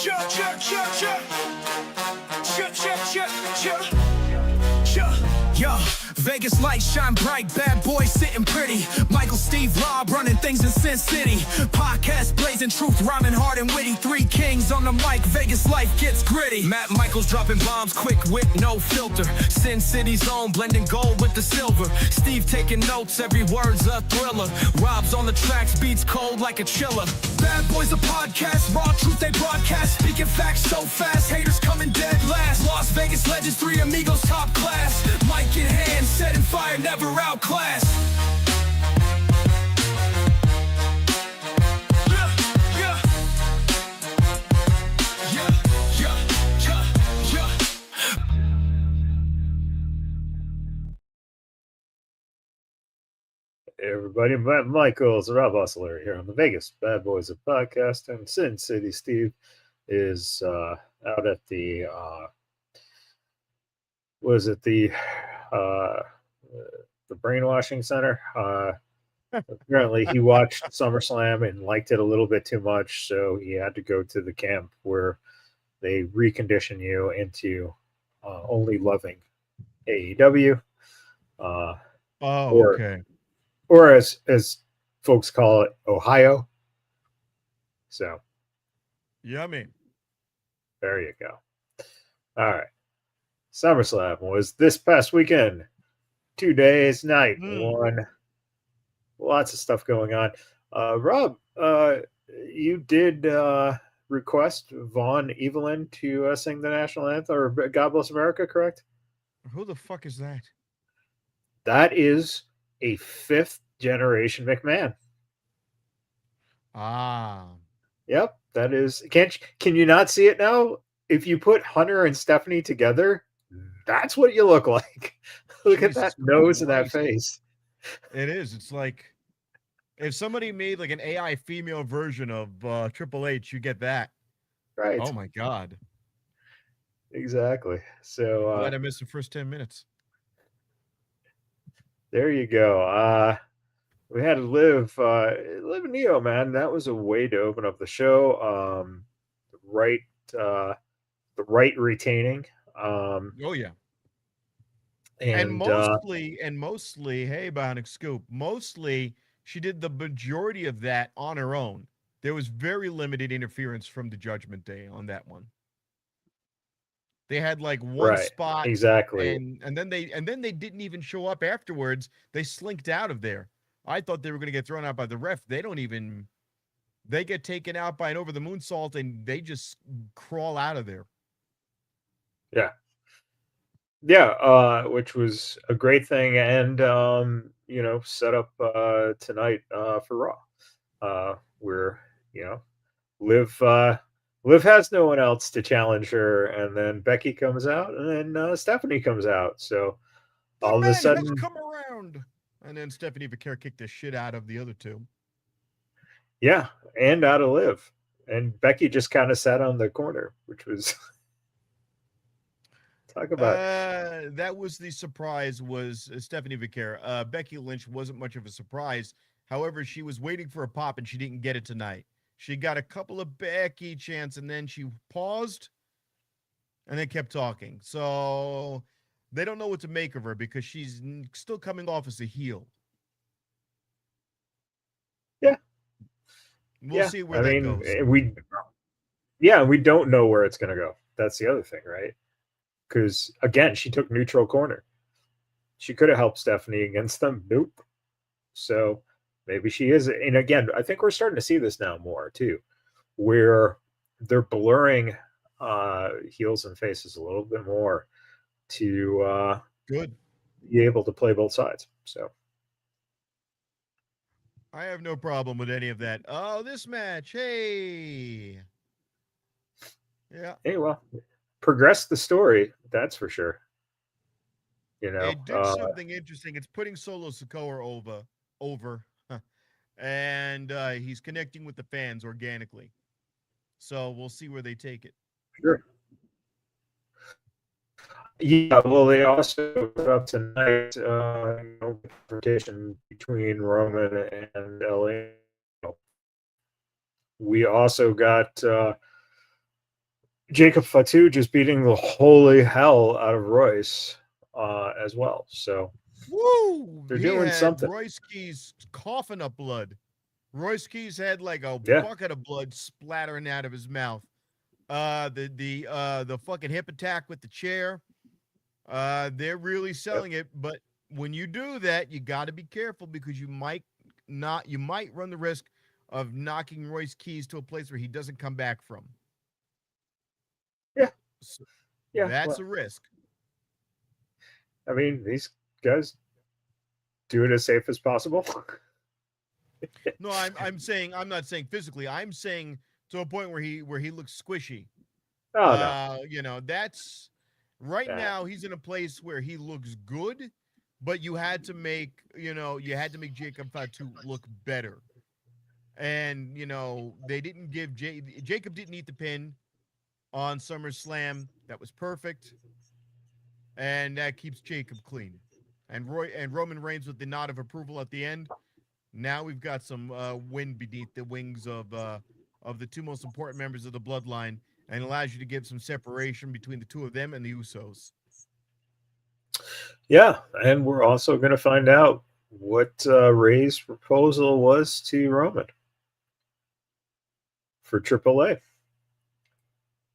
Check, check, check, check. Check, check, check, check. Check. Yo, Vegas lights shine bright, bad boys sitting pretty. Michael, Steve, Rob running things in Sin City. Podcast blazing truth, rhyming hard and witty. Three kings on the mic, Vegas life gets gritty. Matt Michaels dropping bombs, quick wit, no filter. Sin City's own, blending gold with the silver. Steve taking notes, every word's a thriller. Rob's on the tracks, beats cold like a chiller. Bad Boys a podcast, raw truth they broadcast. Speaking facts so fast, haters coming dead last. Las Vegas legends, three amigos top class. Mic in hand, setting fire, never outclassed. Hey everybody, Matt Michaels, Rob Osler here on the Vegas Bad Boys of Podcast, and Sin City Steve is out at the the brainwashing center. Apparently he watched SummerSlam and liked it a little bit too much, so he had to go to the camp where they recondition you into only loving AEW. Okay. Or as folks call it, Ohio. So, Yummy. there you go. All right. SummerSlam was this past weekend. 2 days, night one. Lots of stuff going on. Rob, you did request Vaughn Evelyn to sing the national anthem, or God Bless America, correct? Who the fuck is that? That is a fifth generation McMahon. Yep, that is. Can you not see it now? If you put Hunter and Stephanie together, that's what you look like. Look at that nose and that face. It is. It's like if somebody made like an AI female version of Triple H, you get that. Right. Oh my God. Exactly. So Glad I missed the first 10 minutes. There you go. We had Liv and Neo, man. That was a way to open up the show. The right retaining. Oh yeah. And mostly, hey, Bionic Scoop, mostly she did the majority of that on her own. There was very limited interference from the Judgment Day on that one. They had like one spot, exactly, and then they didn't even show up afterwards. They slinked out of there. I thought they were going to get thrown out by the ref. They get taken out by an over the moonsault, and they just crawl out of there. Yeah, which was a great thing, and set up tonight for Raw, where Liv has no one else to challenge her, and then Becky comes out, and then Stephanie comes out. So all of a sudden, come around, and then Stephanie Vaquer kicked the shit out of the other two. Yeah, and out of Liv, and Becky just kind of sat on the corner, which was talk about. That was the surprise. Was Stephanie Vaquer? Becky Lynch wasn't much of a surprise. However, she was waiting for a pop, and she didn't get it tonight. She got a couple of Becky chants, and then she paused and then kept talking. So they don't know what to make of her because she's still coming off as a heel. Yeah. We'll see where that goes. We don't know where it's going to go. That's the other thing, right? Because, again, she took neutral corner. She could have helped Stephanie against them. Nope. So maybe she is. And again, I think we're starting to see this now more too, where they're blurring heels and faces a little bit more to be able to play both sides. So I have no problem with any of that. Oh, this match. Hey. Yeah. Hey, well, progress the story. That's for sure. It did something interesting. It's putting Solo Sikoa over. And he's connecting with the fans organically. So we'll see where they take it. Sure. Yeah, well, they also put up tonight confrontation between Roman and LA. We also got Jacob Fatu just beating the holy hell out of Royce as well. So Woo! they're He doing had something. Royski's coughing up blood. Royski's had like a Yeah. bucket of blood splattering out of his mouth. The fucking hip attack with the chair. They're really selling it, but when you do that, you got to be careful because you might run the risk of knocking Royce Keys to a place where he doesn't come back from. Yeah. So Yeah. that's Well, a risk. I mean, these guys do it as safe as possible. No, I'm not saying physically. I'm saying to a point where he looks squishy. Oh no. That's right Nah. now he's in a place where he looks good, but you had to make Jacob Fatu look better. And they didn't give Jacob didn't eat the pin on SummerSlam. That was perfect, and that keeps Jacob clean. And Roman Reigns with the nod of approval at the end. Now we've got some wind beneath the wings of the two most important members of the bloodline, and allows you to give some separation between the two of them and the Usos. Yeah, and we're also going to find out what Ray's proposal was to Roman for AAA,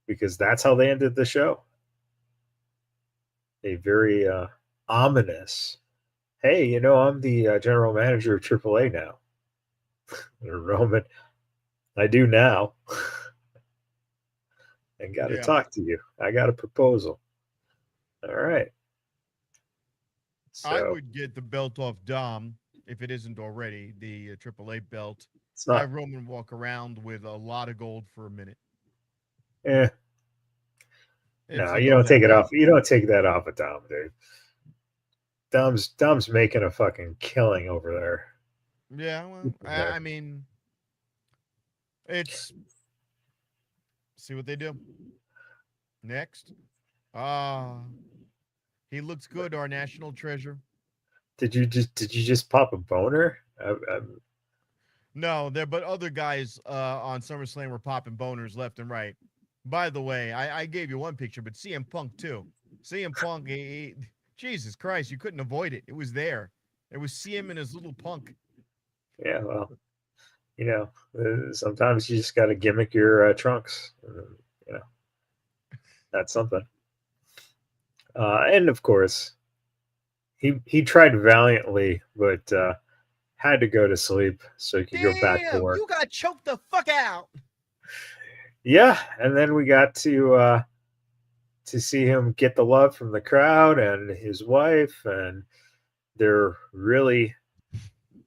because that's how they ended the show. A very ominous, hey, I'm the general manager of AAA now. Roman, I do now. And got to Yeah, talk to you. I got a proposal. All right. I So would get the belt off Dom if it isn't already the AAA belt. it's not, Have Roman walk around with a lot of gold for a minute. eh, It's no, to you go don't that take it route. off. You don't take that off of Dom, dude. Dom's making a fucking killing over there. Yeah, well, I mean, it's see what they do next. Ah, he looks good, our national treasure. Did you just pop a boner? No, there, but other guys on SummerSlam were popping boners left and right. By the way, I gave you one picture, but CM Punk too. CM Punk, Jesus Christ, you couldn't avoid it. It was there. It was CM and his little punk. Yeah, well, sometimes you just got to gimmick your trunks. You know, that's something. And of course, he tried valiantly, but had to go to sleep so he could go back to Damn, work. you got choked the fuck out. Yeah, and then we got to see him get the love from the crowd and his wife and their really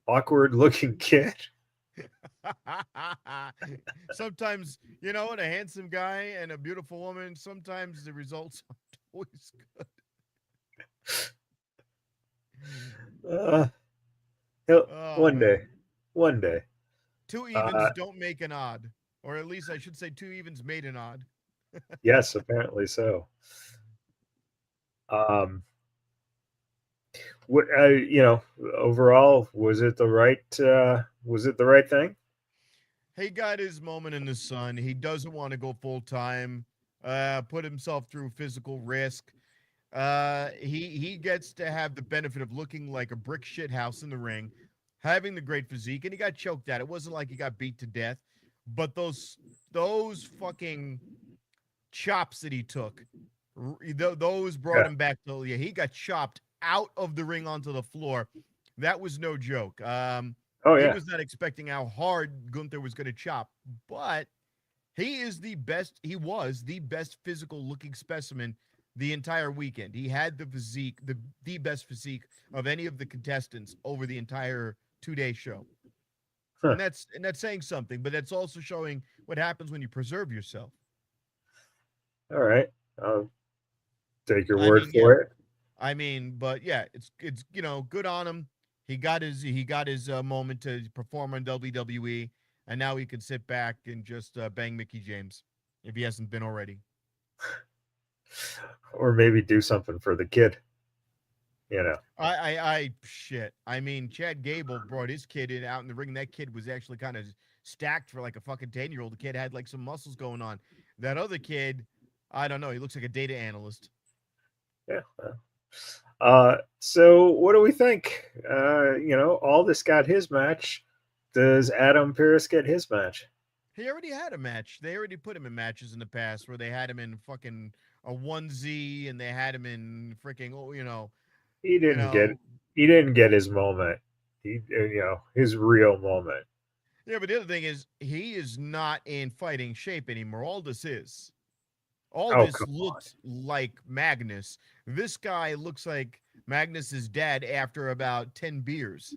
awkward looking kid. Sometimes, you know, what, a handsome guy and a beautiful woman, sometimes the results aren't always good. Uh, Oh, one day, man. one day. Two Uh, evens don't make an odd. Or at least I should say two evens made an odd. yes, apparently so. Um, what overall, was it the right thing? He got his moment in the sun. He doesn't want to go full time, put himself through physical risk. He gets to have the benefit of looking like a brick shit house in the ring, having the great physique, and he got choked out. It wasn't like he got beat to death, but those fucking chops that he took, those brought Yeah. him back to, yeah, he got chopped out of the ring onto the floor. That was no joke. Oh He yeah. was not expecting how hard Gunther was going to chop, but he was the best physical looking specimen the entire weekend. He had the physique, the best physique of any of the contestants over the entire 2-day show. Huh. And that's saying something, but that's also showing what happens when you preserve yourself. All right. I'll take your I word mean, yeah. for it. But yeah, it's good on him. He got his moment to perform on WWE, and now he can sit back and just bang Mickey James if he hasn't been already. Or maybe do something for the kid. You know. Shit. I mean, Chad Gable brought his kid in out in the ring. That kid was actually kind of stacked for like a fucking 10-year-old. The kid had like some muscles going on. That other kid, I don't know. He looks like a data analyst. Yeah. So what do we think? Aldis got his match. Does Adam Pearce get his match? He already had a match. They already put him in matches in the past where they had him in fucking a onesie and they had him in freaking, He you didn't get know. he didn't get his moment. His real moment. Yeah, but the other thing is he is not in fighting shape anymore. All this is. All Oh, this come on. looks like Magnus. This guy looks like Magnus's dad after about 10 beers.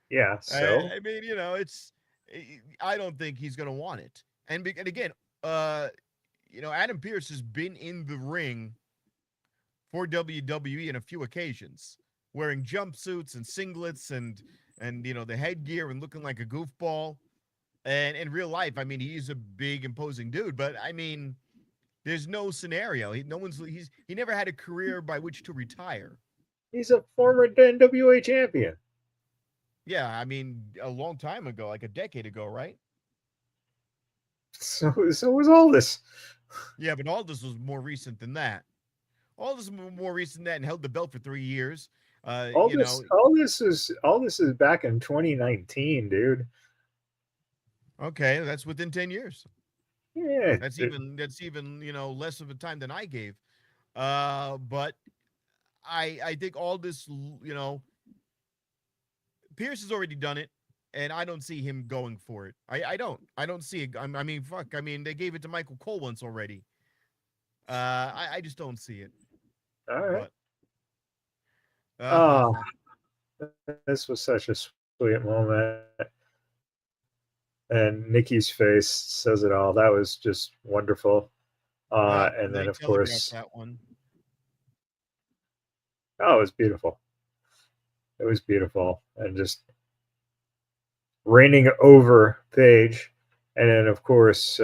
Yeah, so I mean, it's. I don't think he's going to want it. And again, uh, Adam Pearce has been in the ring for WWE in a few occasions, wearing jumpsuits and singlets and the headgear and looking like a goofball. And in real life, I mean, he's a big, imposing dude. But I mean, there's no scenario. He never had a career by which to retire. he's a former NWA champion. Yeah, I mean, a long time ago, like a decade ago, right? So was Aldis. Yeah, but all this was more recent than that. All this was more recent than that and held the belt for 3 years. All this is back in 2019, dude. Okay, that's within 10 years. Yeah. That's even less of a time than I gave. But I think all this, Pierce has already done it, and I don't see him going for it. I don't see it. I mean, fuck. I mean, they gave it to Michael Cole once already. I just don't see it. All right. But Oh, this was such a sweet moment. And Nikki's face says it all. That was just wonderful. And they then, of telegraphed course, that one. oh, it was beautiful. It was beautiful. And just reigning over Paige. And then, of course,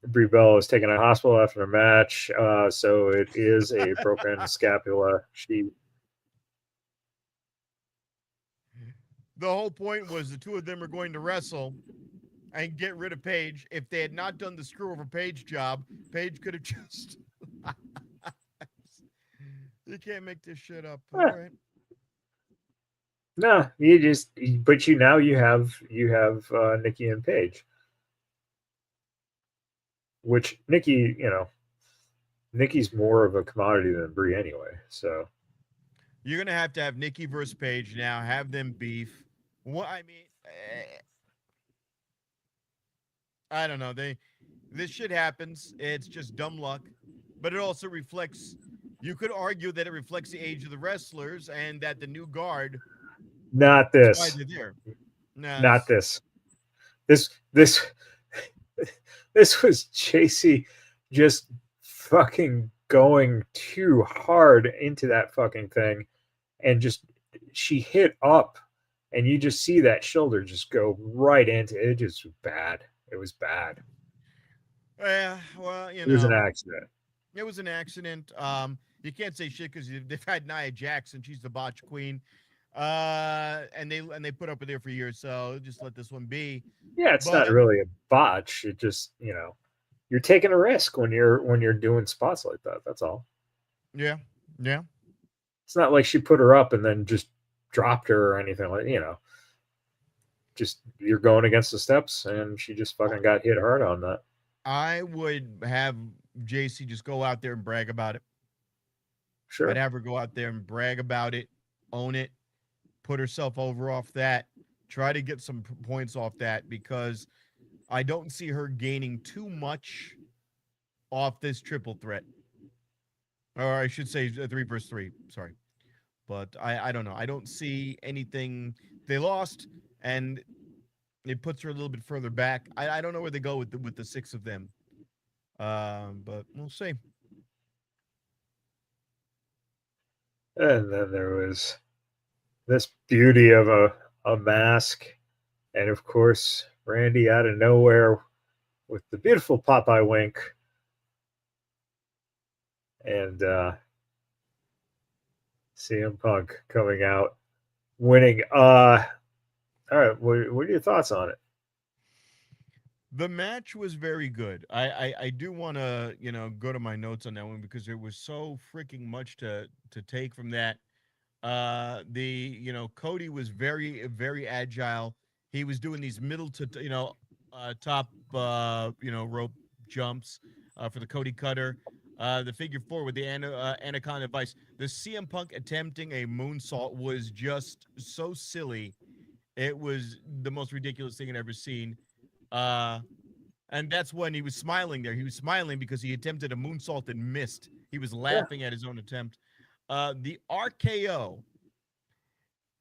Brie Bella was taken to the hospital after the match. So it is a broken scapula. The whole point was the two of them are going to wrestle and get rid of Paige. If they had not done the screw over Paige job, Paige could have just. You can't make this shit up. All right. No, now you have Nikki and Paige, which Nikki's more of a commodity than Brie anyway. So You're gonna have to have Nikki versus Paige now. Have them beef. What I mean, I don't know. This shit happens. It's just dumb luck, but it also reflects. You could argue that it reflects the age of the wrestlers and that the new guard. not That's why this, they're there. No, not this. This this was JC just fucking going too hard into that fucking thing, and just she hit up, and you just see that shoulder just go right into it. Just bad. It was bad. well, It was an accident. it was an accident. You can't say shit because they've had Nia Jackson. She's the botch queen. And they put up with her for years. So just let this one be. Yeah, it's But not really a botch. It just you're taking a risk when you're doing spots like that. That's all. yeah. It's not like she put her up and then just dropped her or anything like just you're going against the steps, and she just fucking got hit hard on that. I would have JC just go out there and brag about it. Sure. I'd have her go out there and brag about it, own it, put herself over off that, try to get some points off that because I don't see her gaining too much off this triple threat. Or I should say 3 versus 3. Sorry. But I don't know. I don't see anything. They lost, and it puts her a little bit further back. I don't know where they go with the six of them. But we'll see. And then there was this beauty of a mask, and of course Randy out of nowhere with the beautiful Popeye wink, and CM Punk coming out winning. All right, what are your thoughts on it? The match was very good. I do want to, go to my notes on that one because there was so freaking much to take from that. Cody was very agile. He was doing these middle to top rope jumps for the Cody Cutter. The figure four with the Anaconda Vice. The CM Punk attempting a moonsault was just so silly. It was the most ridiculous thing I'd ever seen. Uh, and that's when he was smiling there. He was smiling because he attempted a moonsault and missed. He was Yeah, laughing at his own attempt. The RKO.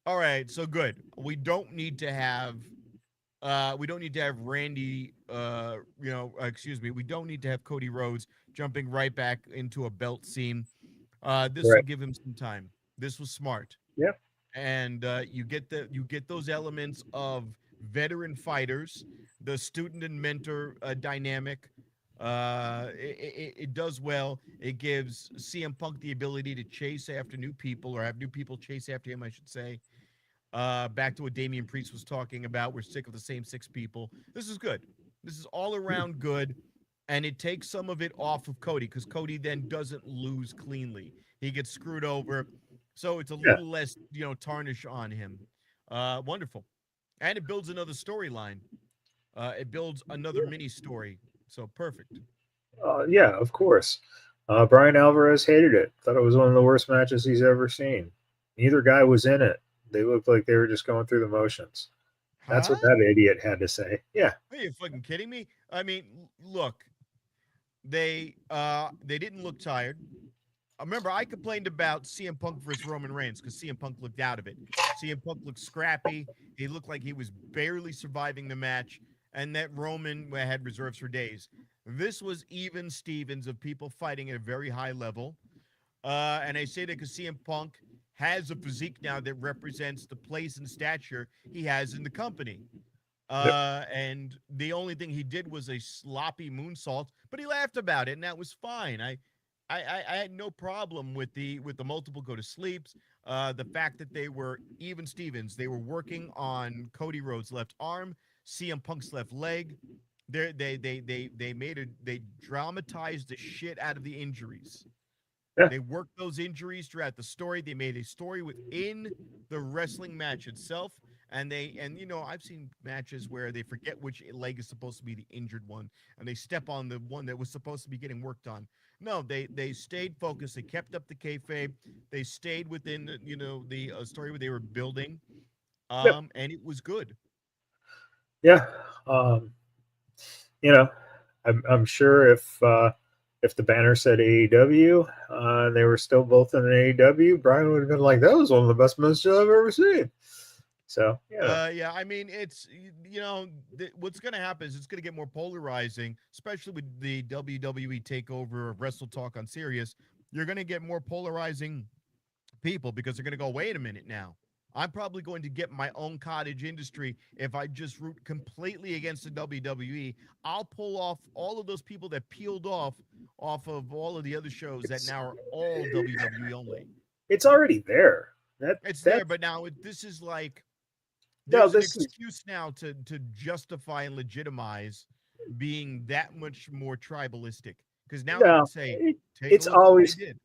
All right, so good. We don't need to have Randy excuse me. We don't need to have Cody Rhodes jumping right back into a belt scene. This will right. give him some time. This was smart. Yeah, And you get those elements of veteran fighters, the student and mentor dynamic. It does well. It gives CM Punk the ability to chase after new people or have new people chase after him, I should say. Back to what Damian Priest was talking about. We're sick of the same six people. This is good. This is all around good. And it takes some of it off of Cody because Cody then doesn't lose cleanly. He gets screwed over. So it's a yeah. little less, tarnish on him. Wonderful. And it builds another storyline. It builds another mini story. So perfect. Yeah, of course. Brian Alvarez hated it. Thought it was one of the worst matches he's ever seen. Neither guy was in it. They looked like they were just going through the motions. That's Huh? what that idiot had to say. Yeah, Are you fucking kidding me? I mean, look, they didn't look tired. Remember, I complained about CM Punk versus Roman Reigns because CM Punk looked out of it. CM Punk looked scrappy. He looked like he was barely surviving the match, and that Roman had reserves for days. This was even Stevens of people fighting at a very high level. And I say that because CM Punk has a physique now that represents the place and stature he has in the company. yep, And the only thing he did was a sloppy moonsault, but he laughed about it, and that was fine. I had no problem with the multiple go to sleeps. The fact that they were even Stevens, they were working on Cody Rhodes' left arm, CM Punk's left leg. They dramatized the shit out of the injuries. yeah. They worked those injuries throughout the story. They made a story within the wrestling match itself. I've seen matches where they forget which leg is supposed to be the injured one, and they step on the one that was supposed to be getting worked on. No, they stayed focused. They kept up the kayfabe. They stayed within the story where they were building, Yep. and it was good. Yeah. Um, you know, I'm sure if the banner said AEW, they were still both in AEW, Brian would have been like, "That was one of the best matches I've ever seen." So yeah, Yeah, I mean, what's going to happen is it's going to get more polarizing, especially with the WWE takeover of Wrestle Talk on Sirius. You're going to get more polarizing people because they're going to go, wait a minute now. I'm probably going to get my own cottage industry if I just root completely against the WWE. I'll pull off all of those people that peeled off of all of the other shows that it's now are all WWE only. it's already there. That It's that there, but now this is like no, there's an this is excuse now to justify and legitimize being that much more tribalistic because now we can no. say take a It's look at what they always did.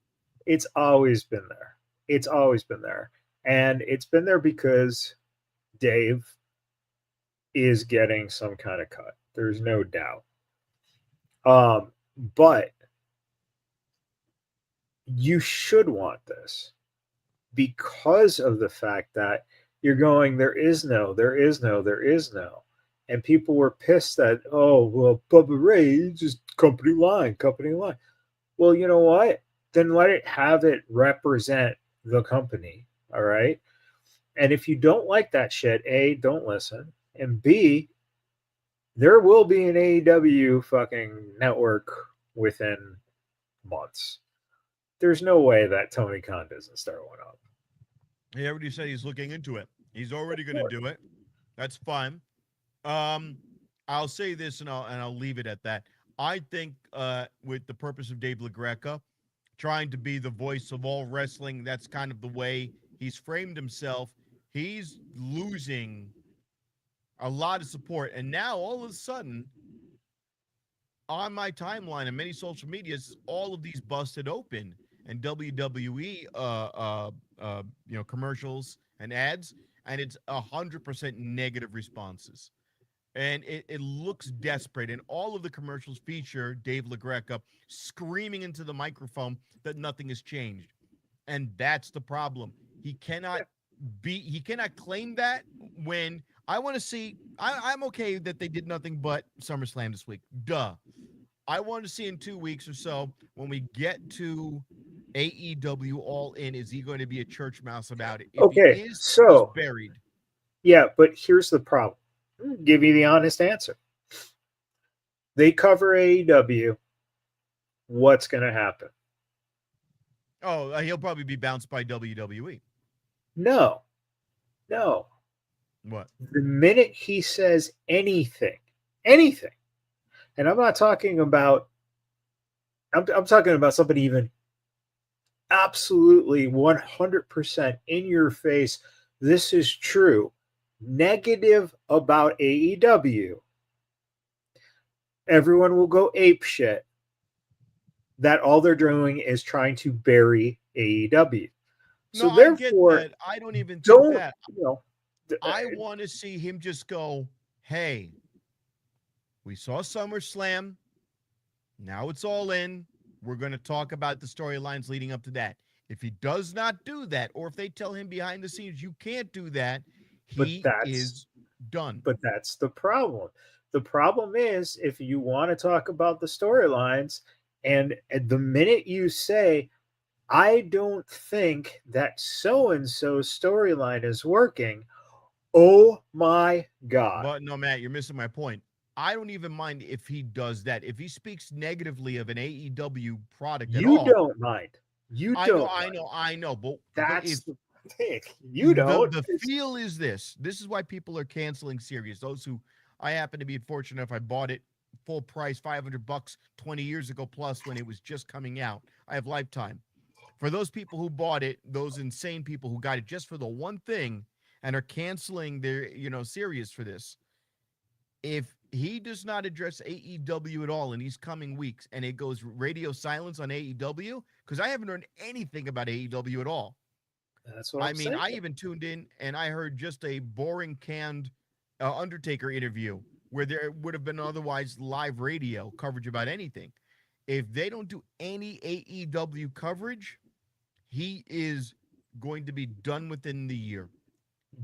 it's always been there. It's always been there, and it's been there because Dave is getting some kind of cut. There's no doubt. But you should want this because of the fact that you're going, there is no. And people were pissed that, oh, well, Bubba Ray is just company line, company line. Well, you know what? Then let it have it represent the company. All right. And if you don't like that shit, A, don't listen. And B, there will be an AEW fucking network within months. There's no way that Tony Khan doesn't start one up. He already said he's looking into it. He's already Of going to course. do it. That's fine. Um, I'll say this and I'll leave it at that. I think with the purpose of Dave LaGreca trying to be the voice of all wrestling, that's kind of the way he's framed himself. He's losing a lot of support, and now all of a sudden on my timeline and many social medias, all of these busted open, and WWE commercials and ads, and it's 100% negative responses. And it looks desperate. And all of the commercials feature Dave LaGreca screaming into the microphone that nothing has changed. And that's the problem. He cannot he cannot claim that when I want to see I'm okay that they did nothing but SummerSlam this week. Duh. I want to see in 2 weeks or so when we get to AEW All In, is he going to be a church mouse about it? If he Okay, is, he's so buried. yeah, but here's the problem. Give you the honest answer. They cover AEW. What's going to happen? Oh, he'll probably be bounced by WWE. No, no. What? The minute he says anything, and I'm not talking about, I'm talking about somebody even absolutely 100% in your face. This is true. Negative about AEW. Everyone will go ape shit that all they're doing is trying to bury AEW. So No, I get therefore, that. I don't even think don't, that. you know, I want to see him just go, hey, we saw SummerSlam. Now it's all in. We're going to talk about the storylines leading up to that. If he does not do that, or if they tell him behind the scenes, you can't do that, but he that's is done. but that's the problem. The problem is if you want to talk about the storylines, and at the minute you say, I don't think that so and so storyline is working, oh my God. But no, Matt, you're missing my point. I don't even mind if he does that. If he speaks negatively of an AEW product at You all, don't mind. You I know, don't I mind. know, I know. But That's if the thing. You don't. the feel is this. This is why people are canceling series. Those who I happen to be fortunate if I bought it full price, $500 20 years ago plus when it was just coming out. I have lifetime. For those people who bought it, those insane people who got it just for the one thing and are canceling their, series for this. If he does not address AEW at all in these coming weeks and it goes radio silence on AEW, because I haven't heard anything about AEW at all. That's what I I'm mean, saying. I even tuned in and I heard just a boring canned Undertaker interview where there would have been otherwise live radio coverage about anything. If they don't do any AEW coverage, he is going to be done within the year.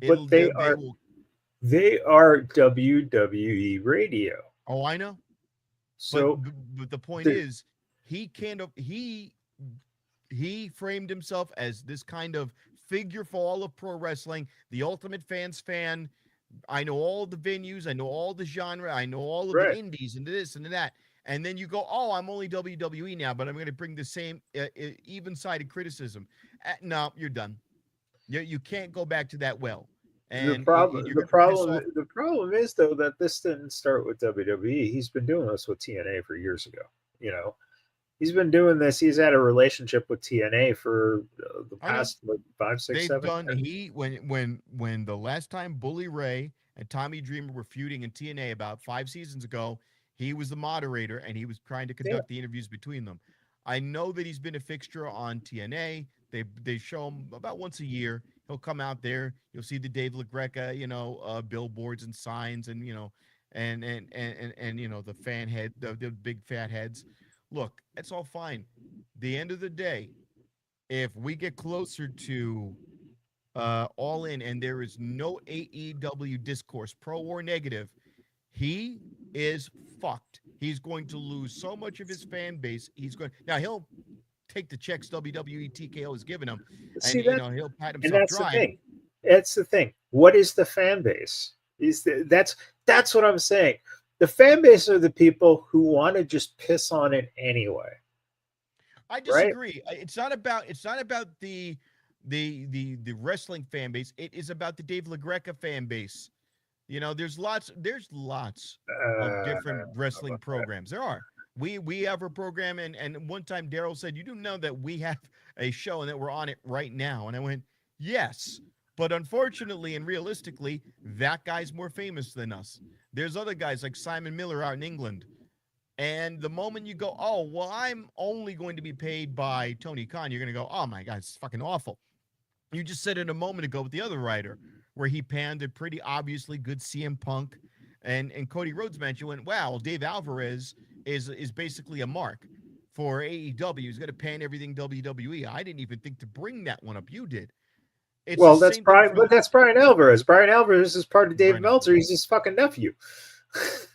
But They will. they are WWE radio. Oh, I know. But, So but the point the, is, he kind of he framed himself as this kind of figure for all of pro wrestling, the ultimate fans fan. I know all the venues, I know all the genre, I know all of the right. indies and this and that. And then you go, oh, I'm only WWE now, but I'm going to bring the same even-sided criticism. No, you're done. You can't go back to that well. The And problem you're the going to piss problem off. the problem is though that this didn't start with WWE. He's been doing this with TNA for years ago. You know, he's been doing this. He's had a relationship with TNA for the I know. past like 5, 6, They've 7. done when the last time Bully Ray and Tommy Dreamer were feuding in TNA about 5 seasons ago, he was the moderator and he was trying to Yeah, conduct the interviews between them. I know that he's been a fixture on TNA. They show him about once a year. He'll come out there. You'll see the Dave LaGreca, billboards and signs, and the fan head, the big fat heads. Look, it's all fine. The end of the day, if we get closer to all in and there is no AEW discourse, pro or negative, he is fucked. He's going to lose so much of his fan base. He'll take the checks WWE TKO has given him, and see that, he'll pat and himself dry. That's the thing. What is the fan base? That's what I'm saying. The fan base are the people who want to just piss on it anyway. I Right? disagree. It's not about the wrestling fan base. It is about the Dave LaGreca fan base. There's lots of different How wrestling about that? programs. There are. We have a program, and one time Daryl said, "You do know that we have a show and that we're on it right now." And I went, "Yes." But unfortunately and realistically, that guy's more famous than us. There's other guys like Simon Miller out in England, And the moment you go, oh, well, I'm only going to be paid by Tony Khan, you're going to go, oh my God, it's fucking awful. You just said it a moment ago with the other writer, where he panned a pretty obviously good CM Punk and Cody Rhodes match. You went, wow, Dave Alvarez is basically a mark for AEW. He's going to pan everything WWE. I didn't even think to bring that one up. You did. It's Well, the that's same thing Brian, for but that's Brian Alvarez. Brian Alvarez is part of Dave Brian Alvarez. Meltzer. He's his fucking nephew.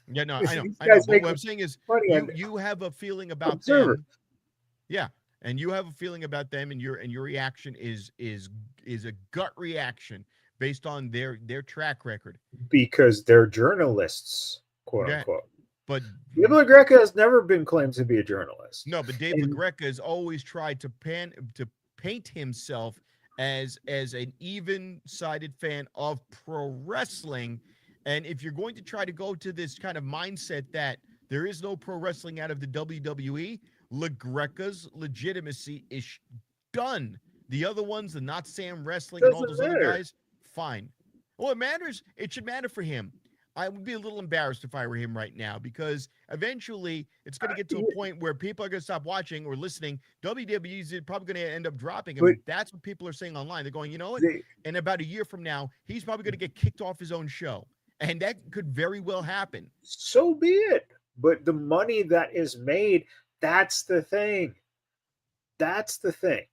Yeah, no, These I know. guys But make what I'm saying is, money on you have a feeling about Observer. them. Yeah, and you have a feeling about them, and your reaction is a gut reaction based on their track record. because they're journalists, quote Yeah, unquote. but Dave LaGreca has never been claimed to be a journalist. no, but Dave And- LaGreca has always tried to paint himself as an even-sided fan of pro wrestling. And if you're going to try to go to this kind of mindset that there is no pro wrestling out of the WWE, LaGreca's legitimacy is done. The other ones, the Not Sam Wrestling and all Doesn't those other matter. guys, fine. Well, it matters. It should matter for him. I would be a little embarrassed if I were him right now, because eventually it's going to get to a point where people are going to stop watching or listening. WWE is probably going to end up dropping him. But- That's what people are saying online. They're going, you know what? They- In about a year from now, he's probably going to get kicked off his own show. And that could very well happen. so be it. But the money that is made, that's the thing. That's the thing.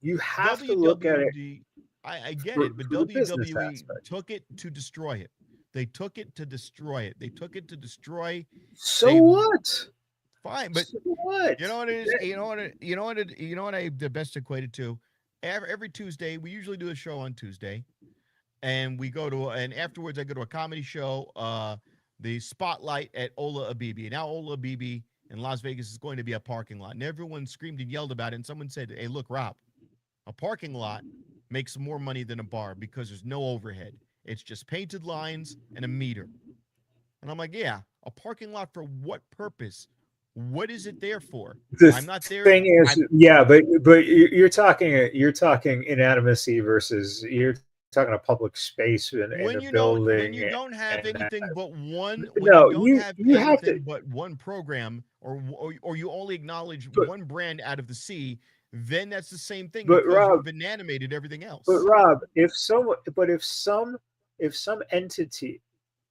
You have to look at it. I get for- it, but for the business WWE aspect. took it to destroy it. They took it to destroy it. They took it to destroy. So they- what? Fine, but So what? you know what it is. That- You know what I the best equated to. Every Tuesday, we usually do a show on Tuesday, and we go to and afterwards I go to a comedy show. The Spotlight at Ola Abibi. Now Ola Abibi in Las Vegas is going to be a parking lot, and everyone screamed and yelled about it. And someone said, "Hey, look, Rob, a parking lot makes more money than a bar because there's no overhead. It's just painted lines and a meter." And I'm like, yeah, a parking lot for what purpose? What is it there for? The I'm not there. thing is, yeah, but you're talking inanimacy versus you're talking a public space in when a you building. don't when you don't have and- anything but one No, when you don't have you have anything to- but one program, or you only acknowledge But- one brand out of the sea, then that's the same thing, But, because Rob- you've inanimated everything else. But Rob, if some entity,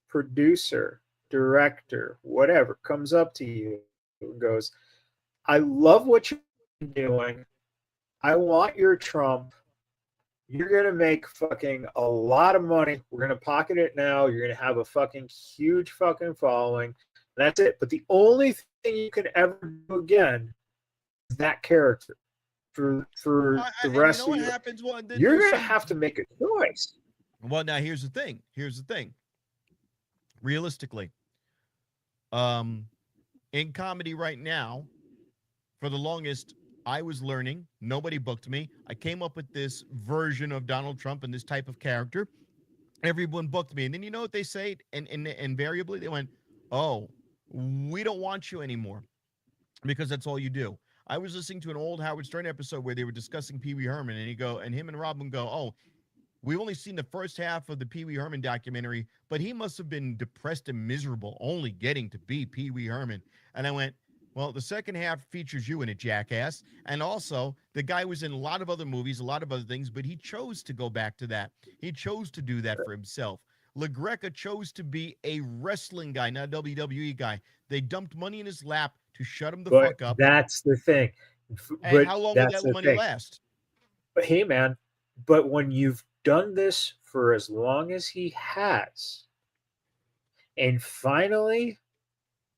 producer, director, whatever, comes up to you and goes, "I love what you're doing. I want your Trump. You're gonna make fucking a lot of money. We're gonna pocket it now. You're gonna have a fucking huge fucking following. That's it. But the only thing you can ever do again is that character for the and rest you know of what your happens? Well, you're there's gonna some- have to make a choice." Well, now here's the thing. Realistically, in comedy right now, for the longest, I was learning. Nobody booked me. I came up with this version of Donald Trump and this type of character. Everyone booked me. And then you know what they say? And invariably they went, "Oh, we don't want you anymore because that's all you do." I was listening to an old Howard Stern episode where they were discussing Pee Wee Herman, and him and Robin go, "Oh, we've only seen the first half of the Pee Wee Herman documentary, but he must have been depressed and miserable only getting to be Pee Wee Herman." And I went, well, the second half features you in it, jackass. And also, the guy was in a lot of other movies, a lot of other things, but he chose to go back to that. He chose to do that for himself. LaGreca chose to be a wrestling guy, not a WWE guy. They dumped money in his lap to shut him the But fuck up. that's the thing. And But how long will that's that the money thing. last? But hey, man, but when you've done this for as long as he has, and finally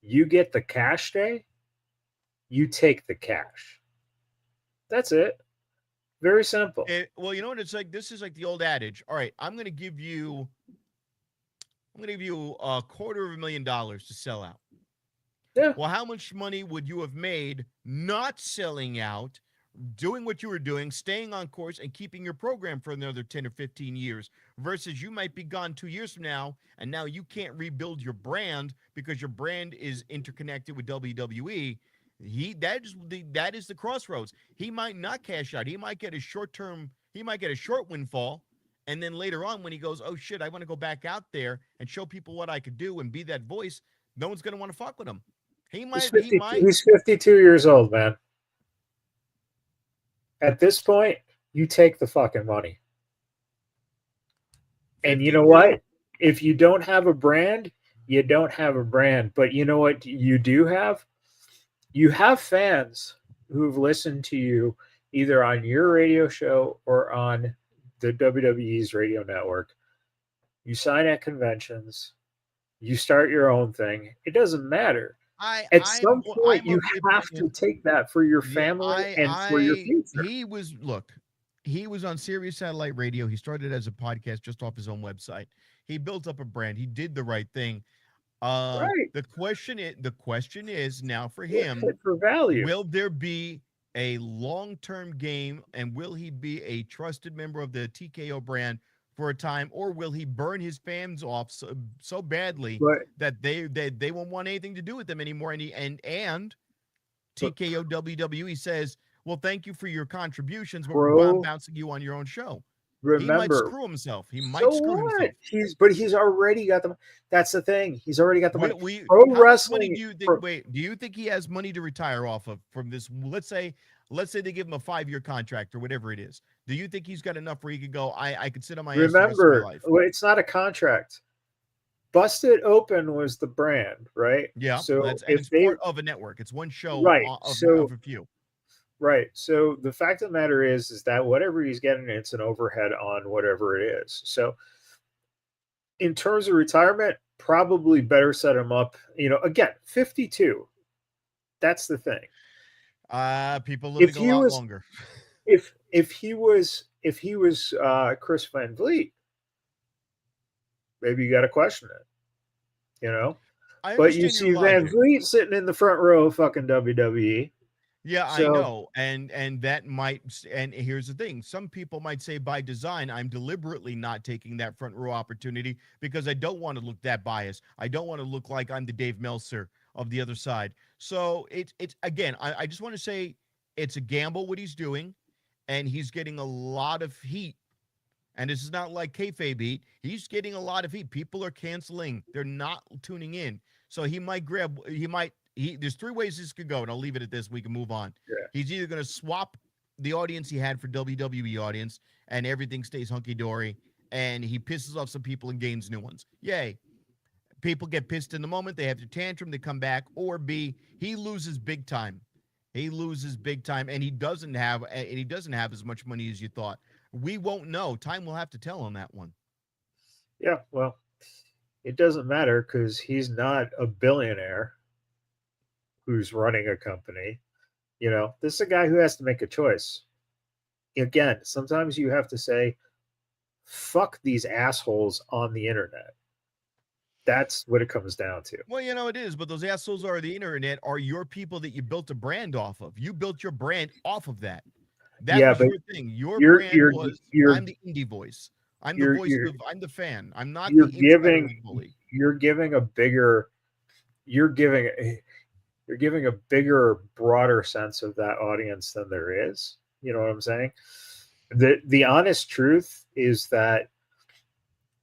you get the cash day, you take the cash. That's it. Very simple. Well, you know what it's like? This is like the old adage. All right, I'm going to give you $250,000 to sell out. Yeah. Well, how much money would you have made not selling out, doing what you were doing, staying on course, and keeping your program for another 10 or 15 years, versus you might be gone 2 years from now, and now you can't rebuild your brand because your brand is interconnected with WWE. That is the crossroads. He might not cash out. He might get a short windfall, and then later on when he goes, "Oh shit, I want to go back out there and show people what I could do and be that voice," no one's going to want to fuck with him. He He's might. He 50, might. he's 52 years old, man. At this point, you take the fucking money. And you know 52. what? If you don't have a brand, you don't have a brand. But you know what you do have? You have fans who've listened to you either on your radio show or on the WWE's radio network. You sign at conventions, you start your own thing. It doesn't matter. At some point, I'm you of the have to opinion. take that for your Yeah, family and for your future. he was, look, he was on Sirius Satellite Radio. He started as a podcast just off his own website. He built up a brand. He did the right thing. Right. The question is now for What's him, it for value? will there be a long-term game, and will he be a trusted member of the TKO brand for a time, or will he burn his fans off so badly But, that they won't want anything to do with them anymore? And but TKO WWE says, well, thank you for your contributions, but we're pro, bouncing you on your own show. He might remember, screw himself. He so might screw himself. what? He's already got the. That's the thing. He's already got the money. Pro How much money wrestling. do you think? Wait, do you think he has money to retire off of from this? Let's say they give him a 5-year contract or whatever it is. Do you think he's got enough where he could go? I could sit on my ass the rest of my Remember, life. it's not a contract. Busted Open was the brand, right? Yeah, So it's part of a network. It's one show right, of a few. right. So the fact of the matter is that whatever he's getting, it's an overhead on whatever it is. So in terms of retirement, probably better set him up. Again, 52. That's the thing. People living If a he lot was, longer. if he was Chris Van Vliet, maybe you got to question it. I But you understand see your Van logic. Vliet sitting in the front row of fucking WWE. Yeah, I So know. And that might, and here's the thing. Some people might say by design, I'm deliberately not taking that front row opportunity because I don't want to look that biased. I don't want to look like I'm the Dave Meltzer of the other side. So it's again, I just want to say it's a gamble what he's doing, and he's getting a lot of heat. And this is not like kayfabe heat. He's getting a lot of heat. People are canceling. They're not tuning in. So there's 3 ways this could go, and I'll leave it at this. We can move on. yeah. He's either going to swap the audience he had for WWE audience, and everything stays hunky-dory, and he pisses off some people and gains new ones. Yay. People get pissed in the moment. They have their tantrum. They come back. Or B, he loses big time. He loses big time, and he doesn't have as much money as you thought. We won't know. Time will have to tell on that one. Yeah, well, it doesn't matter because he's not a billionaire who's running a company. This is a guy who has to make a choice. Again, sometimes you have to say, fuck these assholes on the internet. That's what it comes down to. Well, it is, but those assholes are the internet are your people that you built a brand off of. You built your brand off of that. That Yeah, was but your thing. Your you're brand was, you're I'm the indie voice. I'm the you're voice you're of, I'm the fan. I'm not you're the insider giving bully. you're giving a bigger you're giving a bigger, broader sense of that audience than there is. You know what I'm saying? The honest truth is that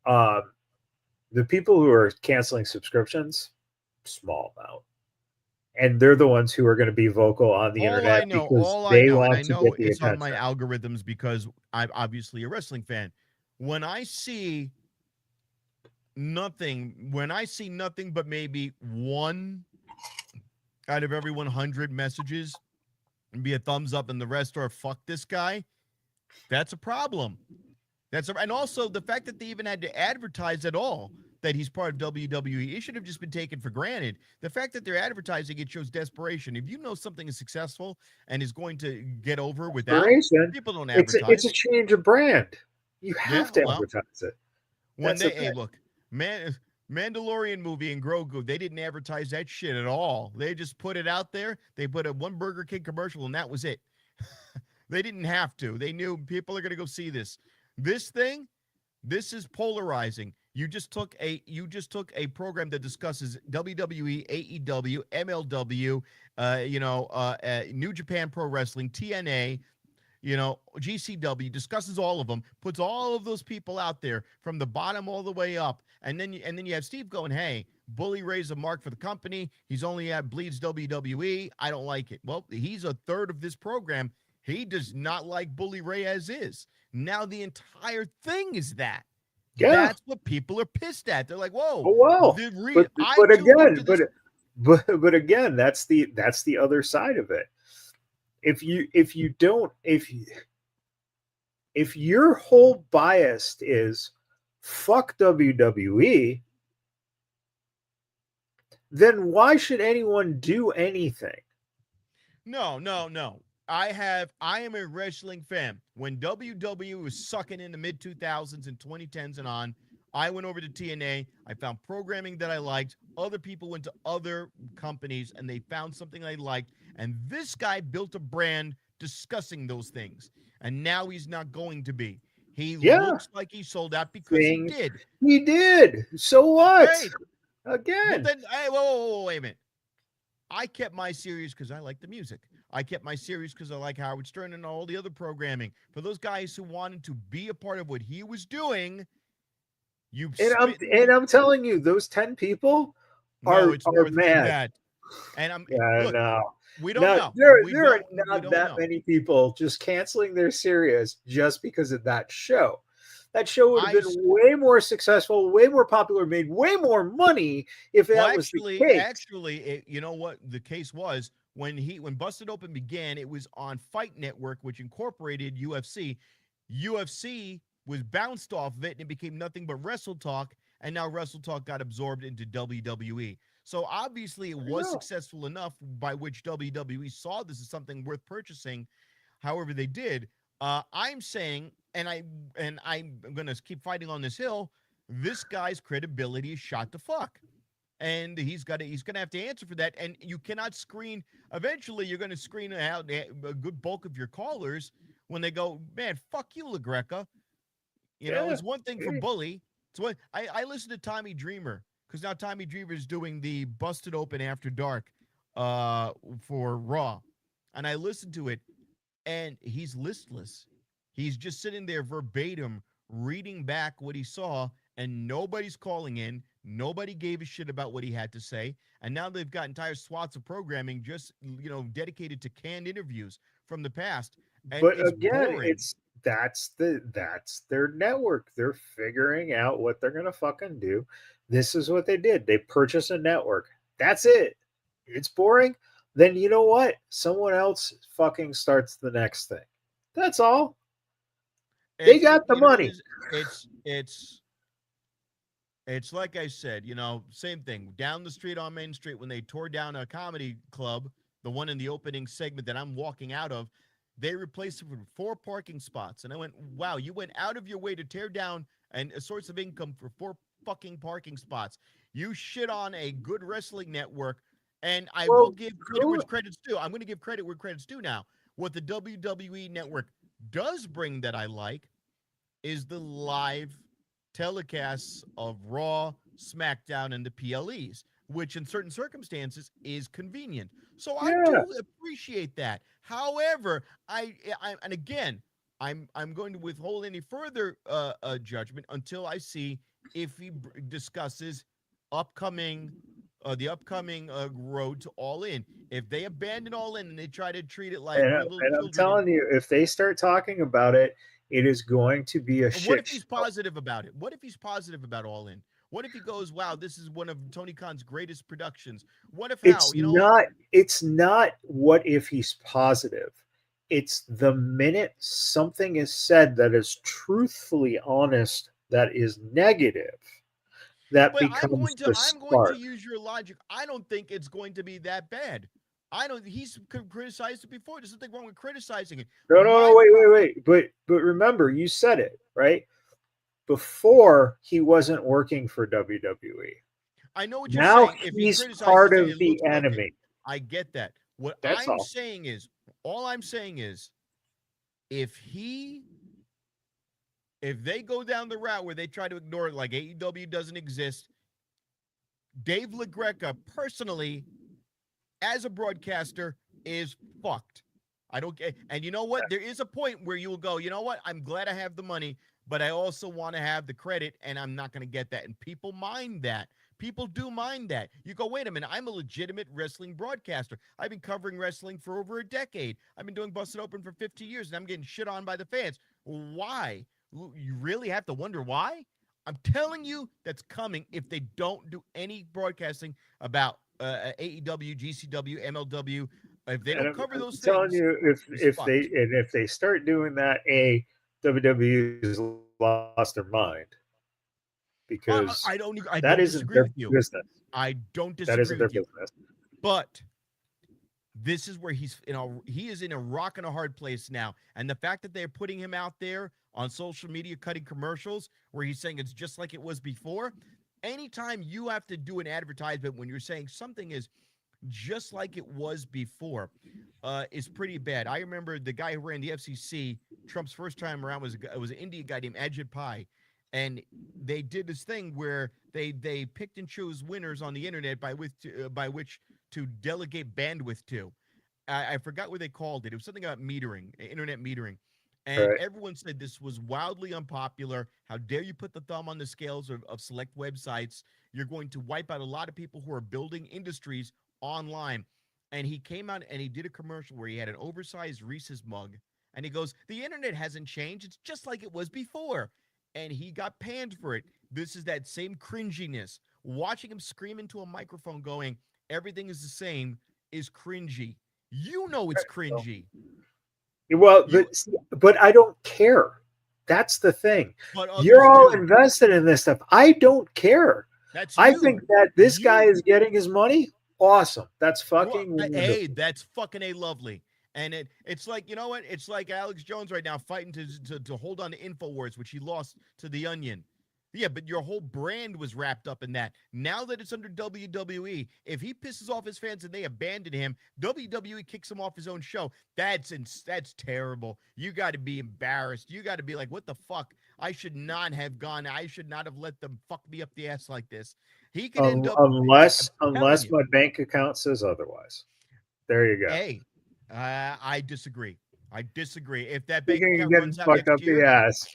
the people who are canceling subscriptions, small amount. And they're the ones who are going to be vocal on the internet because they And I want to know get the it's on my attention. algorithms because I'm obviously a wrestling fan. When I see nothing but maybe 1 out of every 100 messages and be a thumbs up and the rest are fuck this guy, that's a problem. And also the fact that they even had to advertise at all that he's part of WWE, it should have just been taken for granted. The fact that they're advertising it shows desperation. If you know something is successful and is going to get over without, people don't advertise. It's a change of brand. You have to advertise it. Look, Mandalorian movie and Grogu, they didn't advertise that shit at all. They just put it out there. They put a one Burger King commercial and that was it. They didn't have to. They knew people are going to go see this. This is polarizing. You just took a program that discusses WWE, AEW, MLW, New Japan Pro Wrestling, TNA, GCW, discusses all of them, puts all of those people out there from the bottom all the way up, and then you have Steve going, hey, Bully Ray's a mark for the company. He's only at Bleeds WWE. I don't like it. Well, he's a third of this program. He does not like Bully Ray as is. Now the entire thing is that. Yeah. That's what people are pissed at. They're like, "Whoa, Oh well, but again, that's the other side of it. If your whole bias is fuck WWE, then why should anyone do anything? No. I am a wrestling fan. When WWE was sucking in the mid 2000s and 2010s and on, I went over to TNA. I found programming that I liked. Other people went to other companies and they found something they liked. And this guy built a brand discussing those things. And now he's not going to be. He looks like he sold out because he did. He did. So what? Great. Again. But then, hey, whoa, wait a minute. I kept my series because I like the music. I kept my series because I like Howard Stern and all the other programming. For those guys who wanted to be a part of what he was doing, I'm telling you, those 10 people are mad. And no. We don't know. There are not that many people just canceling their series just because of that show. That show would have been way more successful, way more popular, made way more money if that was the case. Actually, you know what the case was? When Busted Open began, it was on Fight Network, which incorporated UFC. UFC was bounced off of it, and it became nothing but Wrestle Talk, and now Wrestle Talk got absorbed into WWE. So obviously it was successful enough by which WWE saw this as something worth purchasing. However, they did. I'm saying, and I'm going to keep fighting on this hill, this guy's credibility is shot to fuck. And he's going to have to answer for that. And you cannot screen. Eventually, you're going to screen out a good bulk of your callers when they go, man, fuck you, LaGreca. You know, it's one thing for Bully. It's what I listen to Tommy Dreamer because now Tommy Dreamer is doing the Busted Open After Dark for Raw. And I listened to it, and he's listless. He's just sitting there verbatim reading back what he saw, and nobody's calling in. Nobody gave a shit about what he had to say. And now they've got entire swaths of programming just, dedicated to canned interviews from the past. And but again, boring. That's their network. They're figuring out what they're going to fucking do. This is what they did. They purchased a network. That's it. It's boring. Then you know what? Someone else fucking starts the next thing. That's all. They got the money. It's like I said, same thing. Down the street on Main Street, when they tore down a comedy club, the one in the opening segment that I'm walking out of, they replaced it with 4 parking spots. And I went, wow, you went out of your way to tear down a source of income for 4 fucking parking spots. You shit on a good wrestling network. And I will give credit where credit's due. I'm going to give credit where credit's due now. What the WWE network does bring that I like is the live telecasts of Raw, SmackDown, and the PLEs, which in certain circumstances is convenient. So I do appreciate that. However, I'm going to withhold any further judgment until I see if he discusses the upcoming road to All In. If they abandon All In and they try to treat it like I'm telling you, if they start talking about it, it is going to be a shit. What if he's positive about it? What if he's positive about All In? What if he goes, wow, this is one of Tony Khan's greatest productions? What if it's not what if he's positive. It's the minute something is said that is truthfully honest, that is negative. That becomes I'm going to use your logic. I don't think it's going to be that bad. He's criticized it before. There's nothing wrong with criticizing it. No, wait. But remember, you said it, right? Before, he wasn't working for WWE. I know what you're saying. Now he's part of the enemy. I get that. All I'm saying is, if they go down the route where they try to ignore it like AEW doesn't exist, Dave LaGreca personally, as a broadcaster, is fucked. I don't get. And you know what? There is a point where you will go, you know what? I'm glad I have the money, but I also want to have the credit, and I'm not going to get that. And people mind that. People do mind that. You go, wait a minute, I'm a legitimate wrestling broadcaster. I've been covering wrestling for over a decade. I've been doing Busted Open for 50 years, and I'm getting shit on by the fans. Why? You really have to wonder why? I'm telling you that's coming if they don't do any broadcasting about AEW, GCW, MLW. If they And don't I'm, cover I'm those telling things, you, it's if they fucked. and if they start doing that, WWE has lost their mind because I that don't isn't disagree their with you. business. I don't That disagree isn't their with you. business. But this is where he is in a rock and a hard place now. And the fact that they're putting him out there on social media cutting commercials where he's saying it's just like it was before. Anytime you have to do an advertisement when you're saying something is just like it was before, is pretty bad. I remember the guy who ran the FCC, Trump's first time around was an Indian guy named Ajit Pai, and they did this thing where they picked and chose winners on the internet by which to delegate bandwidth to. I forgot what they called it. It was something about metering, internet metering. And Right. everyone said this was wildly unpopular. How dare you put the thumb on the scales of select websites? You're going to wipe out a lot of people who are building industries online. And he came out and he did a commercial where he had an oversized Reese's mug. And he goes, the internet hasn't changed. It's just like it was before. And he got panned for it. This is that same cringiness. Watching him scream into a microphone going, everything is the same, is cringy. You know it's So, cringy. well, You but I don't care. That's the thing. but You're others all do. invested in this stuff. I don't care. That's I you. think that this guy You is getting his money. Awesome. That's well, fucking hey, wonderful. that's fucking a lovely. And it's like, you know what? It's like Alex Jones right now fighting to hold on to InfoWars, which he lost to the Onion. Yeah, but your whole brand was wrapped up in that. Now that it's under WWE, if he pisses off his fans and they abandon him, WWE kicks him off his own show. That's terrible. You got to be embarrassed. You got to be like, what the fuck? I should not have gone. I should not have let them fuck me up the ass like this. He could end up. I'm telling Unless you. my bank account says otherwise. There you go. Hey, I disagree. I disagree. If that bank Speaking of account getting runs out fucked next up the year, ass.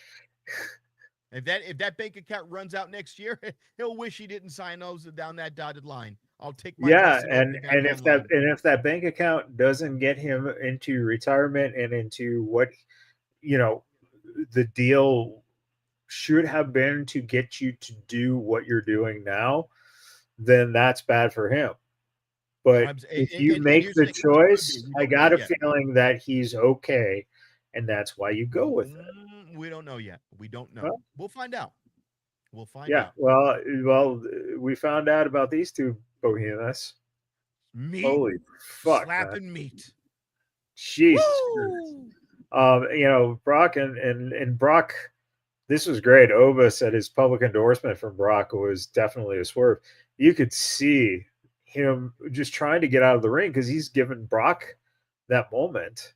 if that bank account runs out next year, he'll wish he didn't sign those down that dotted line. I'll take my Yeah, busted open account online. if that bank account doesn't get him into retirement and into what you know the deal should have been to get you to do what you're doing now, then that's bad for him. But if you And make here's the the thing, he could be. choice, We I don't know got a yet. feeling that he's okay, and that's why you go with it. We don't know yet. We don't know. Well, We'll find out. We'll find yeah. out. Well, we found out about these two bohemians. Meat, Holy fuck, man! slapping meat. Jesus Christ. Woo! Brock and Brock. This was great. Oba said his public endorsement from Brock was definitely a swerve. You could see him just trying to get out of the ring because he's given Brock that moment,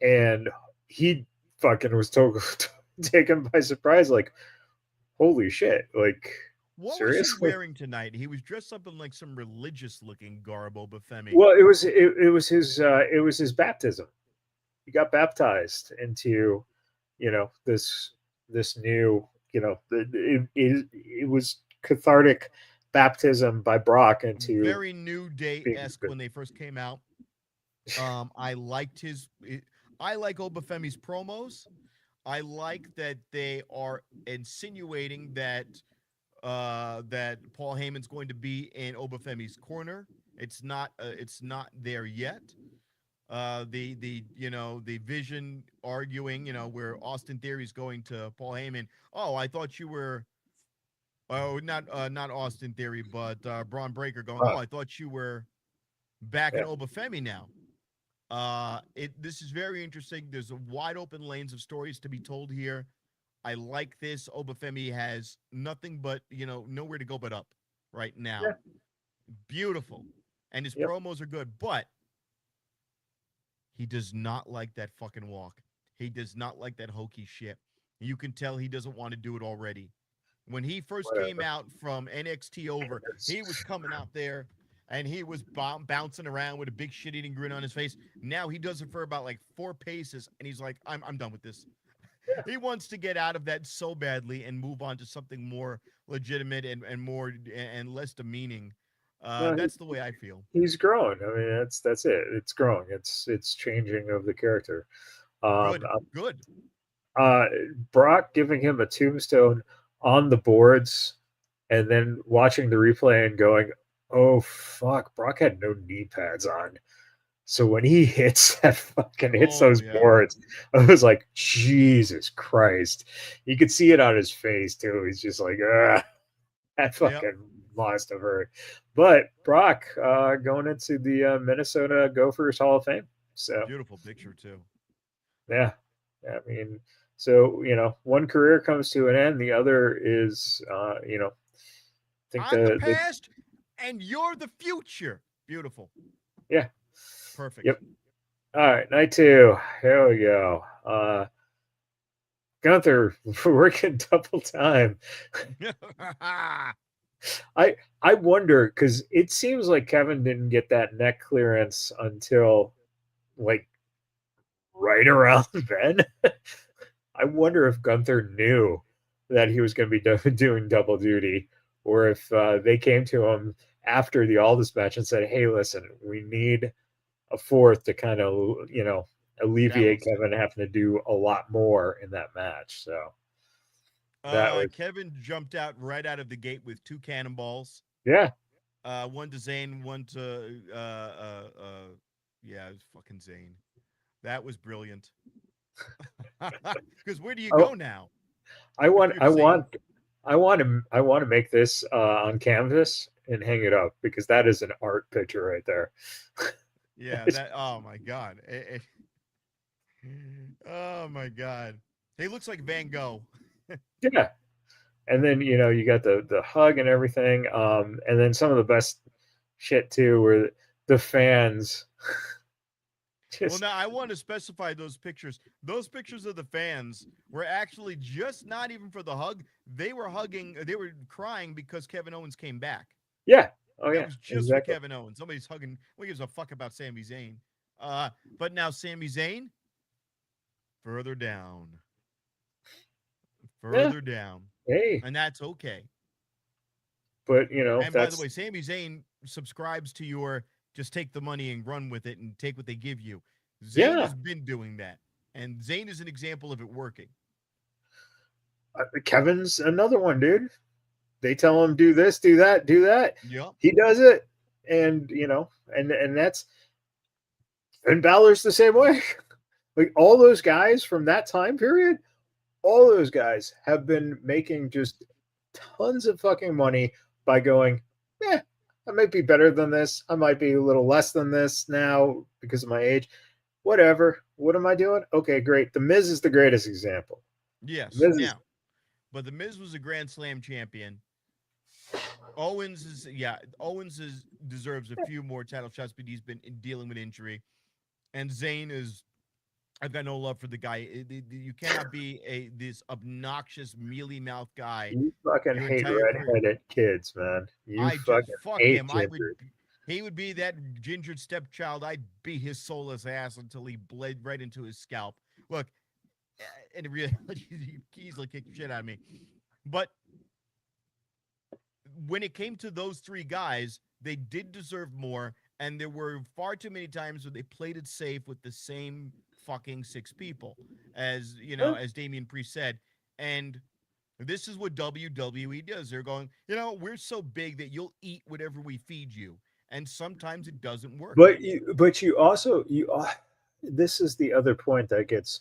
and he fucking was totally taken by surprise. Like, holy shit! Like, What was he seriously? wearing tonight? He was dressed up in like some religious looking garb, Obafemi. Well, it was his baptism. He got baptized into this new it was cathartic baptism by Brock into Very New Day being esque good. when they first came out. I liked I like Obafemi's promos. I like that they are insinuating that Paul Heyman's going to be in Obafemi's corner. It's not there yet. The Vision arguing, where Austin Theory's going to Paul Heyman. Oh, I thought you were. Oh, not Austin Theory, but Braun Breaker going. Oh, Uh, I thought you were back in yeah, Obafemi now. This is very interesting. There's a wide open lanes of stories to be told here. I like this. Obafemi has nothing but nowhere to go but up right yeah, now. Beautiful, and his yep, promos are good, but he does not like that fucking walk. He does not like that hokey shit. You can tell he doesn't want to do it already. When he first came whatever. out from NXT over, he was coming out there and he was bouncing around with a big shit-eating grin on his face. Now he does it for about like 4 paces, and he's like, "I'm done with this." He wants to get out of that so badly and move on to something more legitimate and more and less demeaning. No, That's the way I feel. he's growing. I mean, that's it. It's growing. It's changing of the character. Um, Good, good. uh, Brock giving him a tombstone on the boards, and then watching the replay and going, "Oh fuck, Brock had no knee pads on." So when he hits Oh those yeah. boards, I was like, Jesus Christ! You could see it on his face too. He's just like, ah, that Yep. fucking must have hurt. But Brock going into the Minnesota Gophers Hall of Fame. So Beautiful picture too. yeah, I mean, so one career comes to an end, the other is, I think I'm the the past and you're the future. Beautiful. yeah, Perfect. yep. All right, night two. Here we go. Gunther working double time. I wonder because it seems like Kevin didn't get that neck clearance until like right around then. I wonder if Gunther knew that he was going to be doing double duty, or if they came to him after the Aldis match and said, "Hey, listen, we need a fourth to kind of alleviate Balance it. Kevin having to do a lot more in that match." So that was Kevin jumped out right out of the gate with 2 cannonballs. yeah. One to Zayn, one to yeah, it was fucking Zayn. That was brilliant. Because where do you Oh, go now I if want you're I Zayn? want I want to make this on canvas and hang it up because that is an art picture right there. Yeah, that. Oh my god. Oh my god. He looks like Van Gogh. Yeah, and then you got the hug and everything, and then some of the best shit too, where the fans Well, just now I want to specify those pictures. Those pictures of the fans were actually just not even for the hug. They were hugging. They were crying because Kevin Owens came back. yeah, oh That yeah, was just for exactly. Kevin Owens. Somebody's hugging. Who gives a fuck about Sami Zayn? But now Sami Zayn further down, Yeah, further down, hey, and that's okay. but And by the that's way, Sami Zayn subscribes to your just take the money and run with it and take what they give you. Zayn yeah. has been doing that, and Zayn is an example of it working. Kevin's another one, dude. They tell him do this, do that, do that. Yep. He does it, and and that's and Balor's the same way. Like all those guys from that time period, all those guys have been making just tons of fucking money by going, yeah, I might be better than this. I might be a little less than this now because of my age. Whatever. What am I doing? Okay, great. The Miz is the greatest example. Yes. Miz is Now, but the Miz was a Grand Slam champion. Owens is Owens deserves a few more title shots, but he's been dealing with injury. And Zayn is I've got no love for the guy. You cannot be this obnoxious mealy mouth guy you fucking your hate entire career. redheaded kids, man. You I just fucking fuck hate him. ginger. He would be that gingered stepchild. I'd beat his soulless ass until he bled right into his scalp. Look, in reality, he easily kick the shit out of me. But when it came to those 3 guys, they did deserve more, and there were far too many times where they played it safe with the same fucking 6 people, as as Damian Priest said. And this is what WWE does. They're going, we're so big that you'll eat whatever we feed you, and sometimes it doesn't work. But you also this is the other point that gets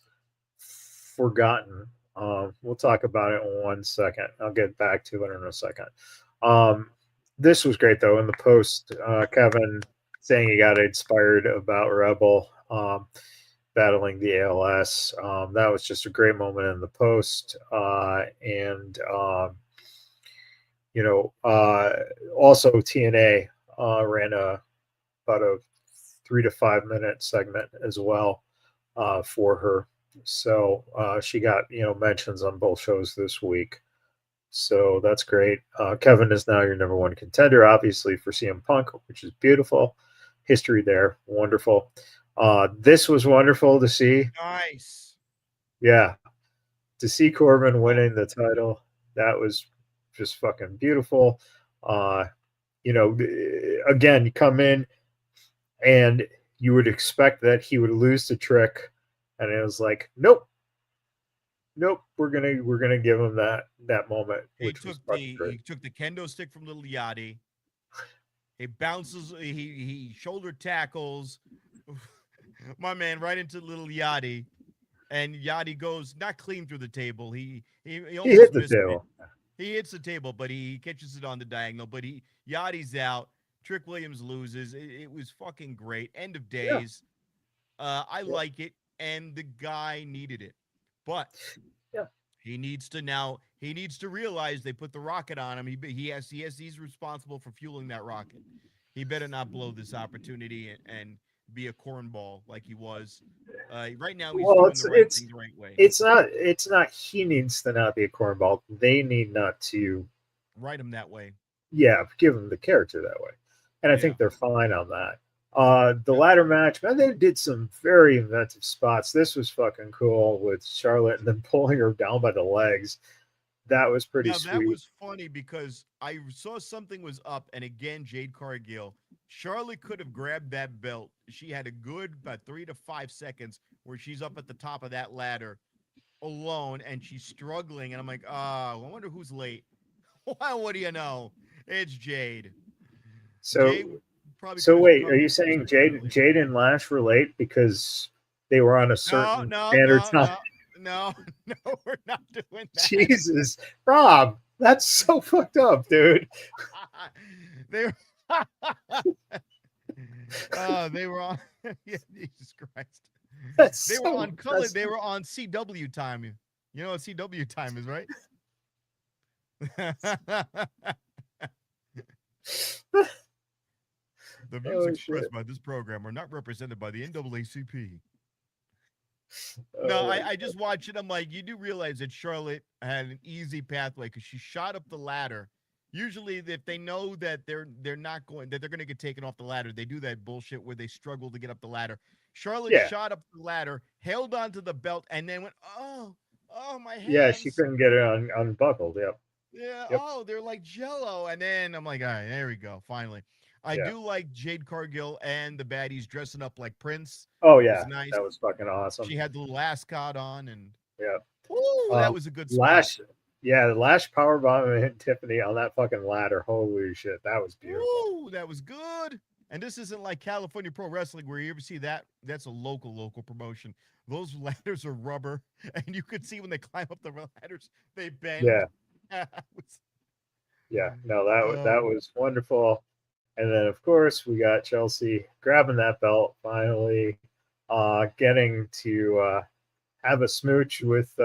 forgotten. We'll talk about it in 1 second. I'll get back to it in a second. This was great though. In the post, Kevin saying he got inspired about Rebel battling the ALS. That was just a great moment in the post, and also TNA ran about a 3 to 5 minute segment as well for her. So she got mentions on both shows this week. So that's great. Kevin is now your number 1 contender, obviously, for CM Punk, which is beautiful. History there, wonderful. This was wonderful to see. Nice. Yeah. to see Corbin winning the title, that was just fucking beautiful. Uh, you know, again, you come in and you would expect that he would lose the Trick, and it was like, nope, nope, we're gonna give him that moment, He which was took fucking the great. he took the kendo stick from Little Yachty. He bounces. He shoulder tackles my man right into Little Yachty, and Yachty goes not clean through the table. He He almost hit the missed it. table. He hits the table, but he catches it on the diagonal. But Yachty's out. Trick Williams loses. It was fucking great. End of Yeah, days. I yeah, like it, and the guy needed it, but yeah. he needs to realize they put the rocket on him. He's responsible for fueling that rocket. He better not blow this opportunity and be a cornball like he was. Right now, he's Well, doing the right thing the right way. it's not he needs to not be a cornball. They need not to, Write him that way. yeah, give him the character that way. And I Yeah. think they're fine on that. The Yeah. ladder match, man, they did some very inventive spots. This was fucking cool with Charlotte and then pulling her down by the legs. That was pretty Now that sweet. was funny because I saw something was up, and again, Jade Cargill, Charlotte could have grabbed that belt. She had a good about 3 to 5 seconds where she's up at the top of that ladder alone, and she's struggling. And I'm like, I wonder who's late. Well, what do you know? It's Jade. So Jade probably so could have wait, are probably you could have saying switched earlier. Jade and Lash were late because they were on a No, certain no, standard no, time? no, no, no. We're not doing that. Jesus, Rob, that's so fucked up, dude. they were they were on yeah, Jesus Christ. That's They were so on colored, they were on CW time. You know what CW time is, right? The views oh shit. expressed by this program are not represented by the NAACP. No, Oh, I just watched it. I'm like, you do realize that Charlotte had an easy pathway because she shot up the ladder. Usually, if they know that they're not going that they're going to get taken off the ladder, they do that bullshit where they struggle to get up the ladder. Charlotte yeah, shot up the ladder, held onto the belt, and then went, oh, my yeah. She hands. couldn't get it unbuckled. Yep, Yeah. yep, Oh, they're like Jello. And then I'm like, all right, there we go. Finally, I yeah. do like Jade Cargill and the baddies dressing up like Prince. Oh It was yeah, nice. that was fucking awesome. She had the little ascot on, and Yeah. ooh, that was a good spot. Lash, yeah, the Lash powerbomb and hit Tiffany on that fucking ladder. Holy shit, that was beautiful. Ooh, that was good. And this isn't like California Pro Wrestling where you ever see that. That's a local promotion. Those ladders are rubber, and you could see when they climb up the ladders, they bend. Yeah, yeah. No, that Uh, was wonderful. And then of course we got Chelsea grabbing that belt finally, getting to have a smooch with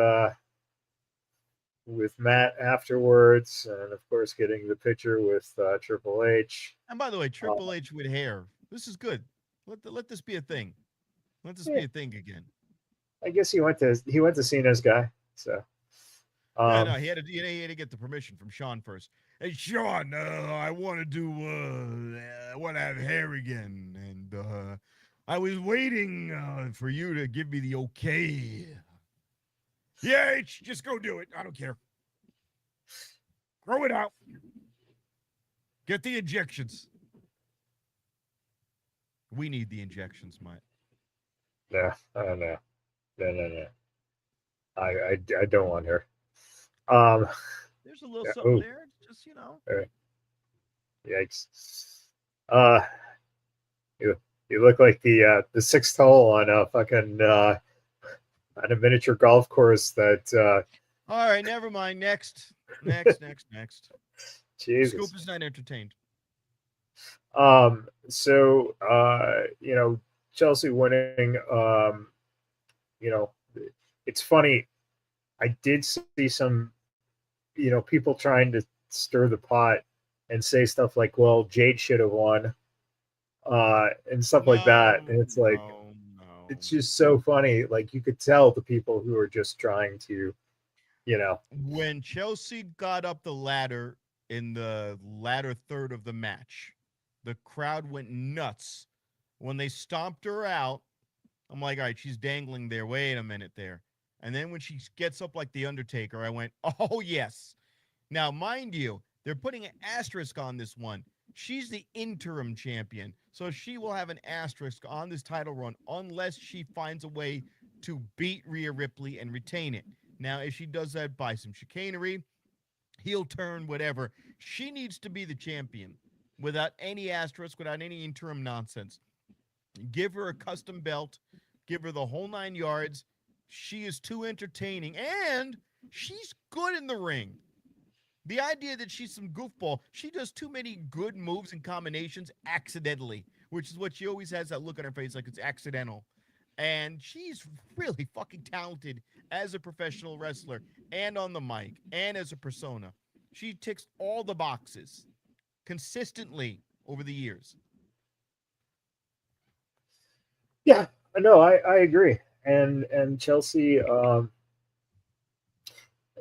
Matt afterwards, and of course getting the picture with Triple H. and by the way, Uh, Triple H with hair. This is good. Let this be a thing. Let this yeah, be a thing again. I guess he went to Cena's guy. So Yeah, um, no, he had to get the permission from Sean first. Hey, Sean, I want to do, I want to have hair again, and I was waiting for you to give me the okay. Yeah, H, just go do it. I don't care. Grow it out. Get the injections. We need the injections, Mike. no, I don't know. No. I don't want her. There's a little Yeah, something ooh, there. Just, yikes. Uh, you look like the sixth hole on a fucking on a miniature golf course that All right, never mind. Next. Jesus. Scoop is not entertained. So Chelsea winning, it's funny. I did see some, people trying to stir the pot and say stuff like, well, Jade should have won, and stuff like that. And it's like, No. it's just so funny. Like you could tell the people who are just trying to, When Chelsea got up the ladder in the latter third of the match, the crowd went nuts. When they stomped her out, I'm like, all right, she's dangling there. Wait a minute there. And then when she gets up like the Undertaker, I went, oh yes. Now, mind you, they're putting an asterisk on this one. She's the interim champion, so she will have an asterisk on this title run unless she finds a way to beat Rhea Ripley and retain it. Now, if she does that by some chicanery, heel turn, whatever, she needs to be the champion without any asterisk, without any interim nonsense. Give her a custom belt, give her the whole 9 yards. She is too entertaining, and she's good in the ring. The idea that she's some goofball, she does too many good moves and combinations accidentally, which is what she always has that look on her face like it's accidental. And she's really fucking talented as a professional wrestler and on the mic and as a persona. She ticks all the boxes consistently over the years. Yeah, no, I agree. And Chelsea,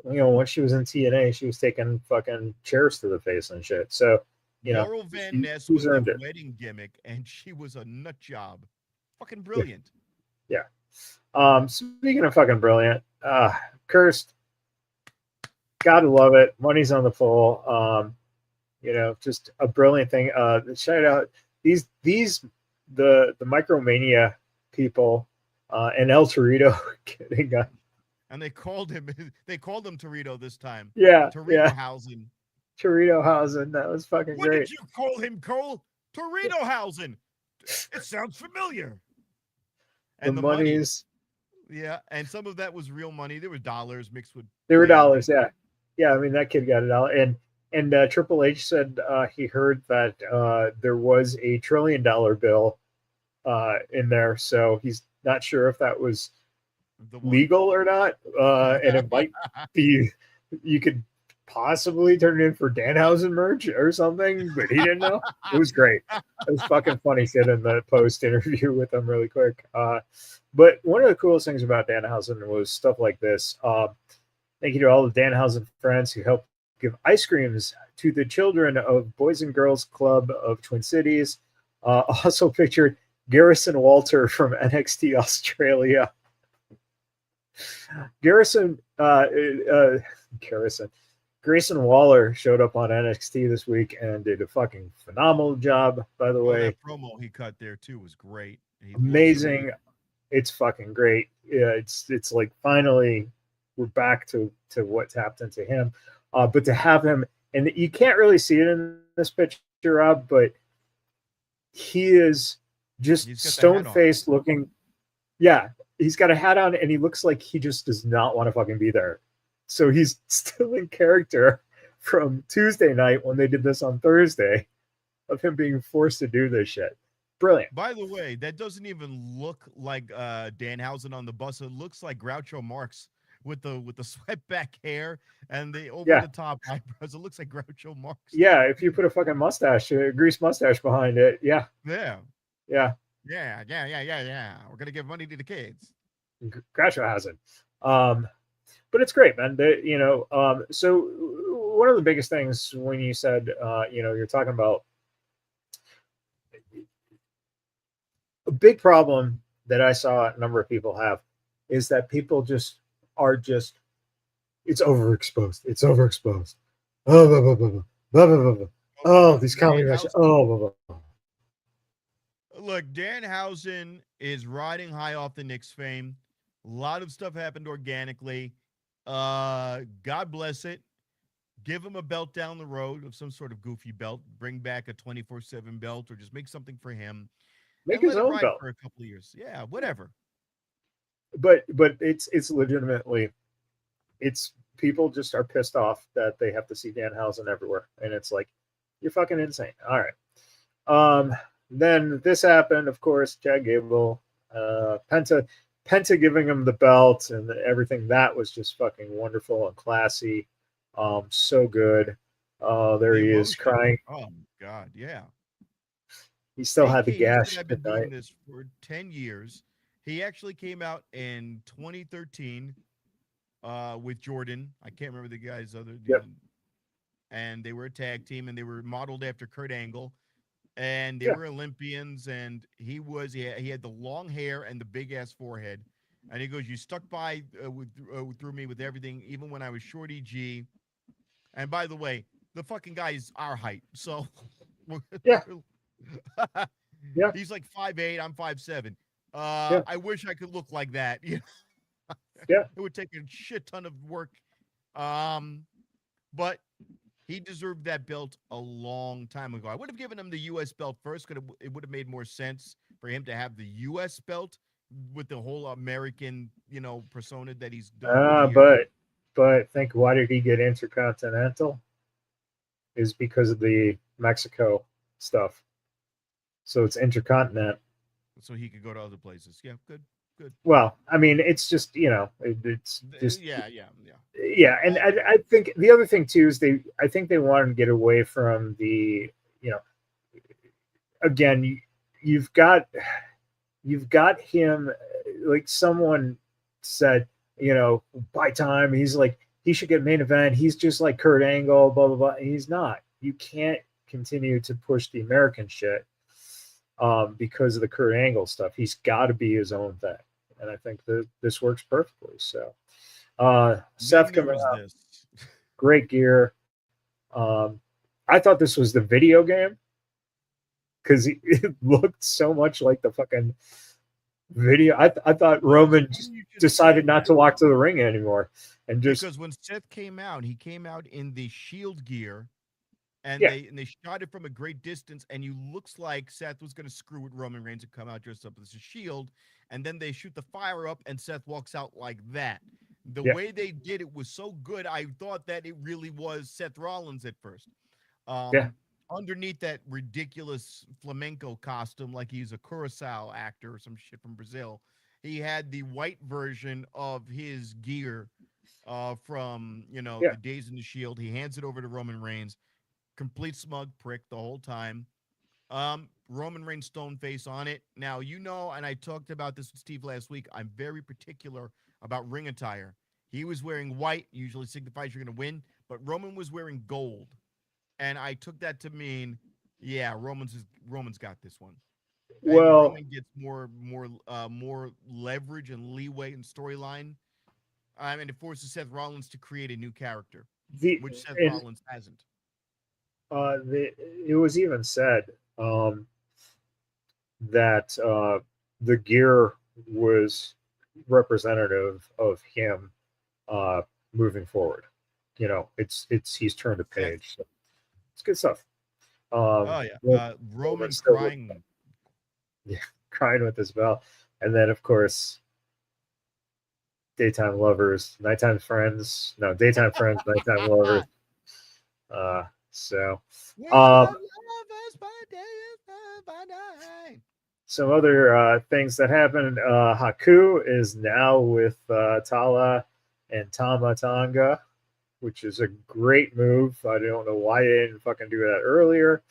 when she was in TNA, she was taking fucking chairs to the face and shit. So, Laurel Van Ness was earned the it. wedding gimmick, and she was a nut job. Fucking brilliant. Yeah. Speaking of fucking brilliant, Cursed, gotta love it. Money's on the full. Just a brilliant thing. Shout out the Micromania people and El Torito getting And they called him Torito this time. yeah. Toritohausen. Toritohausen. That was fucking What great. did you call him, Cole? Toritohausen. It sounds familiar. And the monies. Yeah, and some of that was real money. There was dollars mixed with. There were dollars, yeah. Yeah, I mean, that kid got $1. And Triple H said he heard that there was a $1 trillion bill in there, so he's not sure if that was legal or not. And it might be, you could possibly turn it in for Danhausen merch or something, but he didn't know. It was great. It was fucking funny seeing in the post interview with him really quick. But one of the coolest things about Danhausen was stuff like this. Thank you to all the Danhausen friends who helped give ice creams to the children of Boys and Girls Club of Twin Cities. Also pictured Garrison Walter from NXT Australia. Grayson Waller showed up on NXT this week and did a fucking phenomenal job, by the way. That promo he cut there too was great. Amazing. It's fucking great. Yeah, it's like finally we're back to what's happened to him. But to have him, and you can't really see it in this picture, Rob, but he is just stone-faced looking. Yeah, he's got a hat on and he looks like he just does not want to fucking be there. So he's still in character from Tuesday night when they did this on Thursday of him being forced to do this shit. Brilliant. By the way, that doesn't even look like Danhausen on the bus. It looks like Groucho Marx with the sweatback hair and the over the top eyebrows. It looks like Groucho Marx. Yeah, if you put a fucking mustache, a grease mustache behind it, yeah. Yeah. Yeah. Yeah. We're gonna give money to the kids. Groucho has it. But it's great, man. So one of the biggest things when you said, you're talking about a big problem that I saw a number of people have is that people it's overexposed. It's overexposed. Oh, blah, blah, blah, blah, blah, blah, blah. Oh, these comedy matches. Oh, blah, blah. Look, Danhausen is riding high off the Knicks fame. A lot of stuff happened organically. God bless it. Give him a belt down the road of some sort of goofy belt. Bring back a 24/7 belt or just make something for him. Make his own belt for a couple of years. Yeah, whatever. But it's legitimately, it's people just are pissed off that they have to see Danhausen everywhere, and it's like, you're fucking insane. All right. Then this happened, of course. Chad Gable, Penta giving him the belt and everything. That was just fucking wonderful and classy. So good. There he is crying. Oh my God, yeah. He still had the gash. I've been doing this for 10 years. He actually came out in 2013 with Jordan. I can't remember the guy's other. Yep. And they were a tag team, and they were modeled after Kurt Angle, and they were Olympians. And he had the long hair and the big ass forehead, And he goes, "You stuck by through me with everything, even when I was Shorty G." And by the way, the fucking guy is our height, so Yeah, yeah, he's like 5'8", I'm 5'7". yeah, I wish I could look like that. You know, yeah. it would take a shit ton of work. Um, but he deserved that belt a long time ago. I would have given him the U.S. belt first, because it would have made more sense for him to have the U.S. belt with the whole American, persona that he's done over the Uh, years. but but think, why did he get Intercontinental? Is because of the Mexico stuff. So it's Intercontinent. So he could go to other places. Yeah, good, good. Well, I mean, it's just it's just Yeah, yeah, yeah. yeah, and Uh, I think the other thing too is I think they wanted to get away from the you know again you've got you've got him, like someone said, by time he's like he should get main event. He's just like Kurt Angle, blah blah blah. And he's not. You can't continue to push the American shit because of the Kurt Angle stuff. He's got to be his own thing, and I think that this works perfectly. So then Seth there coming was out, this. great gear. Um, I thought this was the video game because it looked so much like the fucking video. I thought Roman just You just decided said not that. to walk to the ring anymore and just Because when Seth came out, he came out in the Shield gear, and yeah, they shot it from a great distance, and you looks like Seth was going to screw with Roman Reigns and come out dressed up as a Shield, and then they shoot the fire up, and Seth walks out like that. The yeah, way they did it was so good. I thought that it really was Seth Rollins at first. yeah, Um, Underneath that ridiculous flamenco costume, like he's a Curacao actor or some shit from Brazil, he had the white version of his gear from yeah. the Days in the Shield. He hands it over to Roman Reigns, complete smug prick the whole time. Roman Reigns stone face on it. Now, and I talked about this with Steve last week, I'm very particular about ring attire. He was wearing white, usually signifies you're going to win, but Roman was wearing gold. And I took that to mean, yeah, Roman's got this one. And Well, Roman gets more leverage and leeway in storyline. And it forces Seth Rollins to create a new character, the which Seth and Rollins hasn't. it was even said that the gear was representative of him uh, moving forward. It's he's turned a Seth, page. So it's good stuff. oh yeah, Roman Roman still with, crying. yeah, crying with his bell, and then of course daytime lovers, nighttime friends. No, daytime friends, nighttime lovers. So We um, love lovers by day and by night. some other things that happened. Haku is now with Tala and Tama Tonga, which is a great move. I don't know why they didn't fucking do that earlier.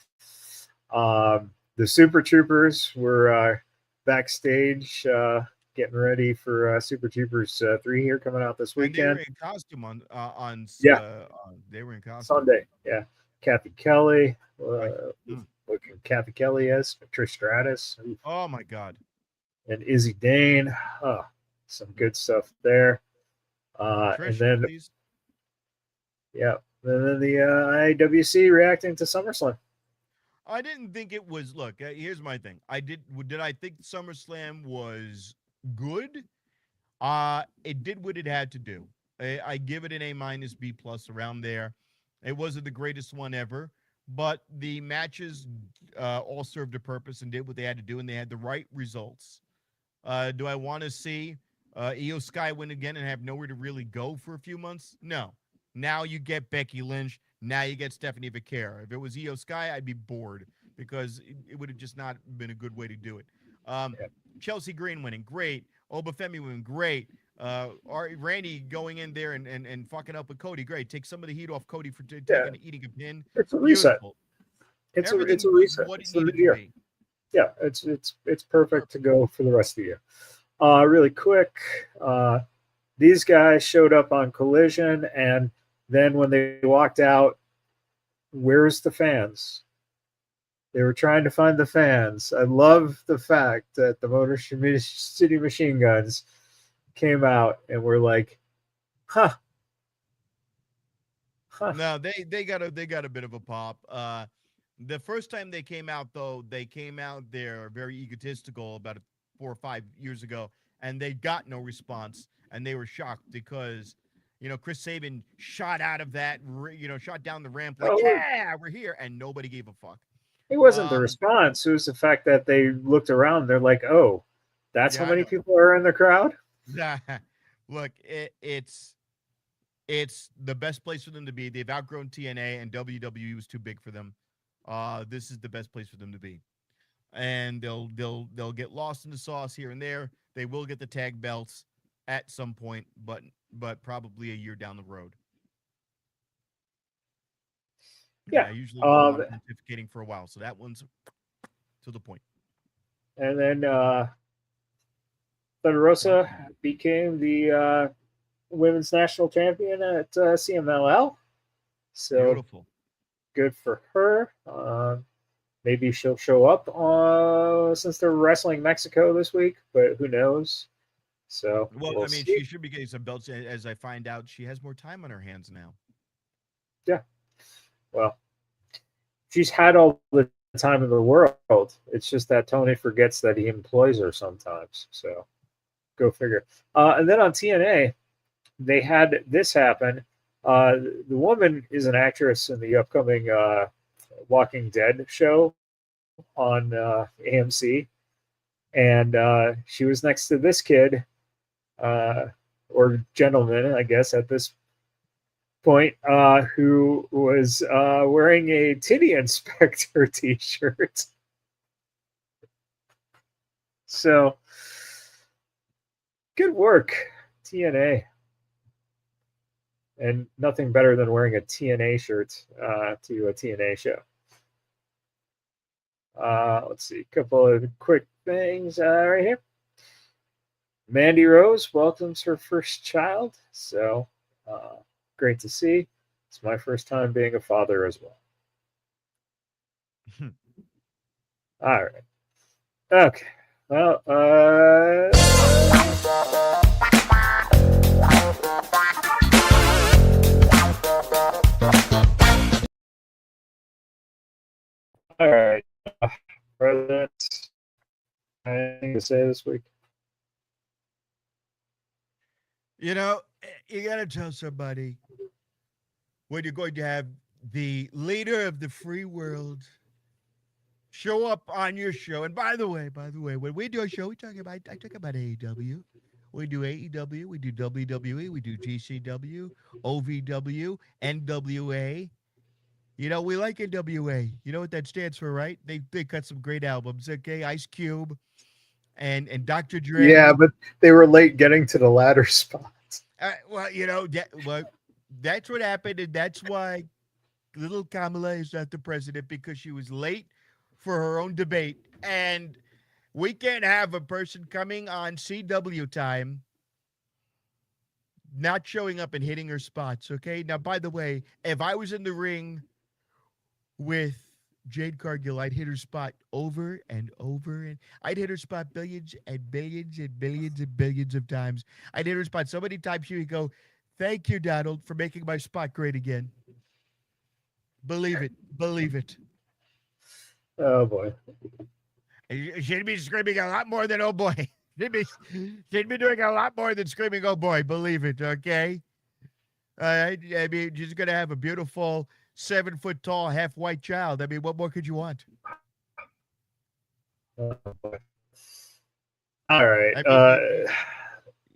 The Super Troopers were backstage getting ready for Super Troopers 3 here coming out this And they were weekend. in costume Yeah, they were in costume. Sunday. Yeah. Kathy Kelly, Right. Mm. looking Kathy Kelly as Trish Stratus, Oh my God. and Izzy Dane. Oh, some good stuff there. And Trish, then, please. yeah, and then the IWC reacting to SummerSlam. I didn't think it was. Look, here's my thing. Did I think SummerSlam was good? It did what it had to do. I give it an A minus B plus around there. It wasn't the greatest one ever, but the matches all served a purpose and did what they had to do, and they had the right results. Do I want to see Io Sky win again and have nowhere to really go for a few months? No. Now you get Becky Lynch. Now you get Stephanie Vaquera. If it was Io Sky, I'd be bored because it would have just not been a good way to do it. Um, Yeah. Chelsea Green winning, great. Obafemi winning, great. Randy going in there and fucking up with Cody, great. Take some of the heat off Cody for Yeah, eating a pin. it's a reset. Beautiful. It's Everything a was reset. what it It's the new needed to year. be. Yeah, it's perfect to Perfect. go for the rest of the year. Really quick, these guys showed up on Collision, and then when they walked out, where's the fans? They were trying to find the fans. I love the fact that the Motor City Machine Guns came out, and we're like, huh, huh. No, they got a bit of a pop. The first time they came out, though, they came out there very egotistical about 4 or 5 years ago, and they got no response, and they were shocked because, Chris Saban shot out of that, shot down the ramp like, Oh, yeah, we're here, and nobody gave a fuck. it wasn't the Um, response. It was the fact that they looked around. They're like, oh, that's how yeah, I many know. people are in the crowd. Look, it's the best place for them to be. They've outgrown TNA, and WWE was too big for them. This is the best place for them to be, and they'll get lost in the sauce here and there. They will get the tag belts at some point, but probably a year down the road. Yeah. I usually go on pontificating for a while, so that one's to the point. And then Thunder Rosa became the women's national champion at CMLL. So Beautiful. good for her. Maybe she'll show up since they're wrestling Mexico this week, but who knows? So Well, we'll I mean, see. she should be getting some belts as I find out she has more time on her hands now. Yeah. Well, she's had all the time in the world. It's just that Tony forgets that he employs her sometimes. So go figure. And then on TNA, they had this happen. The woman is an actress in the upcoming Walking Dead show on AMC, and she was next to this kid or gentleman, I guess, at this point, who was wearing a titty inspector T-shirt. So, good work, TNA. And nothing better than wearing a TNA shirt to a TNA show. Let's see, a couple of quick things right here. Mandy Rose welcomes her first child, so great to see. It's my first time being a father as well. All right. Okay. Well, all right. President, anything to say this week? You got to tell somebody when you're going to have the leader of the free world show up on your show. And by the way, when we do a show, I talk about AEW. We do AEW, we do WWE, we do GCW, OVW, NWA. We like NWA. You know what that stands for, right? They cut some great albums, okay? Ice Cube and Dr. Dre. Yeah, but they were late getting to the ladder spots. That's what happened, and that's why little Kamala is not the president, because she was late for her own debate. And we can't have a person coming on CW time not showing up and hitting her spots, okay? Now, by the way, if I was in the ring with Jade Cargill, I'd hit her spot over and over, and I'd hit her spot billions and billions and billions and billions of times. I'd hit her spot so many times she would go, "Thank you, Donald, for making my spot great again." Believe it. Believe it. Oh boy. She'd be screaming a lot more than "oh boy." She'd be doing a lot more than screaming "oh boy." Believe it, okay? All right. I mean, she's gonna have a beautiful 7 foot tall, half white child. I mean, what more could you want? Oh boy. All right. I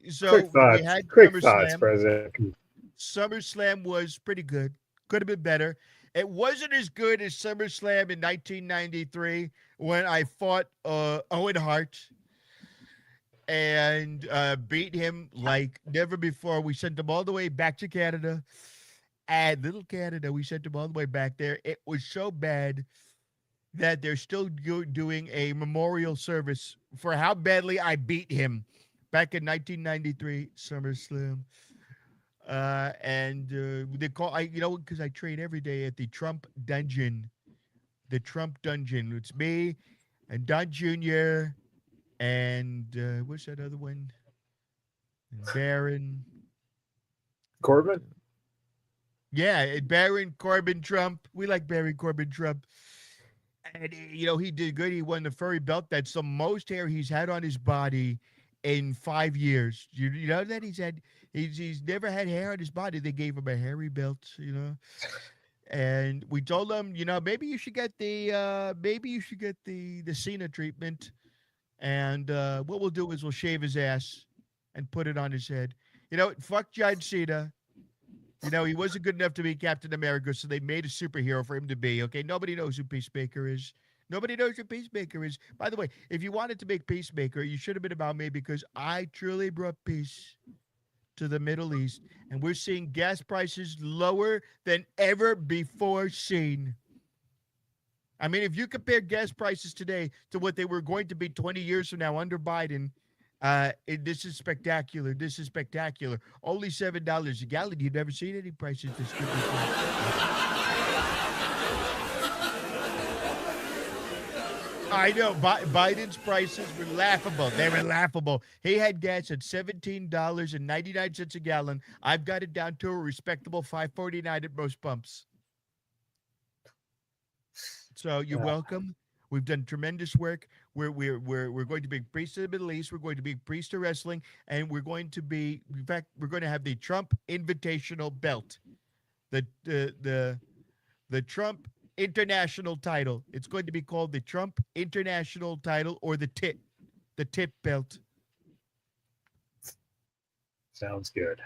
mean, so Quick thoughts. we had Quick thoughts, SummerSlam. President. SummerSlam was pretty good. Could have been better. It wasn't as good as SummerSlam in 1993 when I fought Owen Hart and beat him like never before. We sent him all the way back to Canada. And little Canada, we sent him all the way back there. It was so bad that they're still doing a memorial service for how badly I beat him back in 1993 SummerSlam. They call because I train every day at the Trump Dungeon. The Trump Dungeon. It's me and Don Jr. and what's that other one? and Barron. Corbin? Yeah, Barron Corbin Trump. We like Barron Corbin Trump. And he did good. He won the furry belt. That's the most hair he's had on his body in 5 years. You know that he's never had hair on his body. They gave him a hairy belt. And we told him, maybe you should get the Cena treatment. And what we'll do is we'll shave his ass and put it on his head. Fuck John Cena. He wasn't good enough to be Captain America, so they made a superhero for him to be. Okay, nobody knows who Peacemaker is. Nobody knows who Peacemaker is. By the way, if you wanted to make Peacemaker, you should have been about me because I truly brought peace to the Middle East, and we're seeing gas prices lower than ever before seen. I mean, if you compare gas prices today to what they were going to be 20 years from now under Biden, this is spectacular. This is spectacular. Only $7 a gallon. You've never seen any prices this good before. I know. Biden's prices were laughable. They were laughable. He had gas at $17.99 a gallon. I've got it down to a respectable $5.49 at most pumps. So you're welcome. We've done tremendous work. We're going to be priests to the Middle East. We're going to be priests to wrestling, and we're going to be. In fact, we're going to have the Trump Invitational Belt, the Trump International Title. It's going to be called the Trump International Title or the tip belt. Sounds good.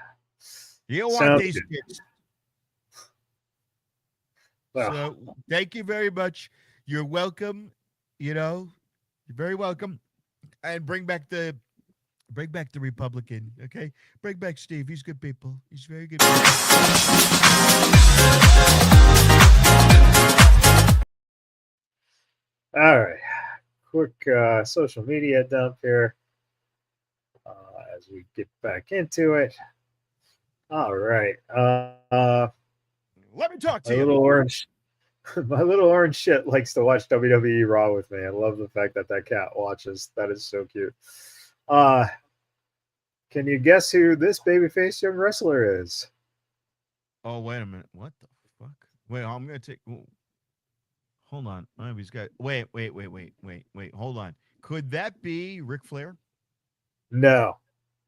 You want these kids. Well, So thank you very much. You're welcome. You're very welcome. And bring back the Republican, okay? Bring back Steve. He's good people. He's very good people. all right. Quick social media dump here as we get back into it. All right. Let me talk to My you. little orange, my little orange shit likes to watch WWE Raw with me. I love the fact that cat watches. That is so cute. Can you guess who this babyface young wrestler is? Oh, wait a minute. What the fuck? Wait, I'm gonna take. Hold on. Oh, he's got. Wait. Hold on. Could that be Ric Flair? No.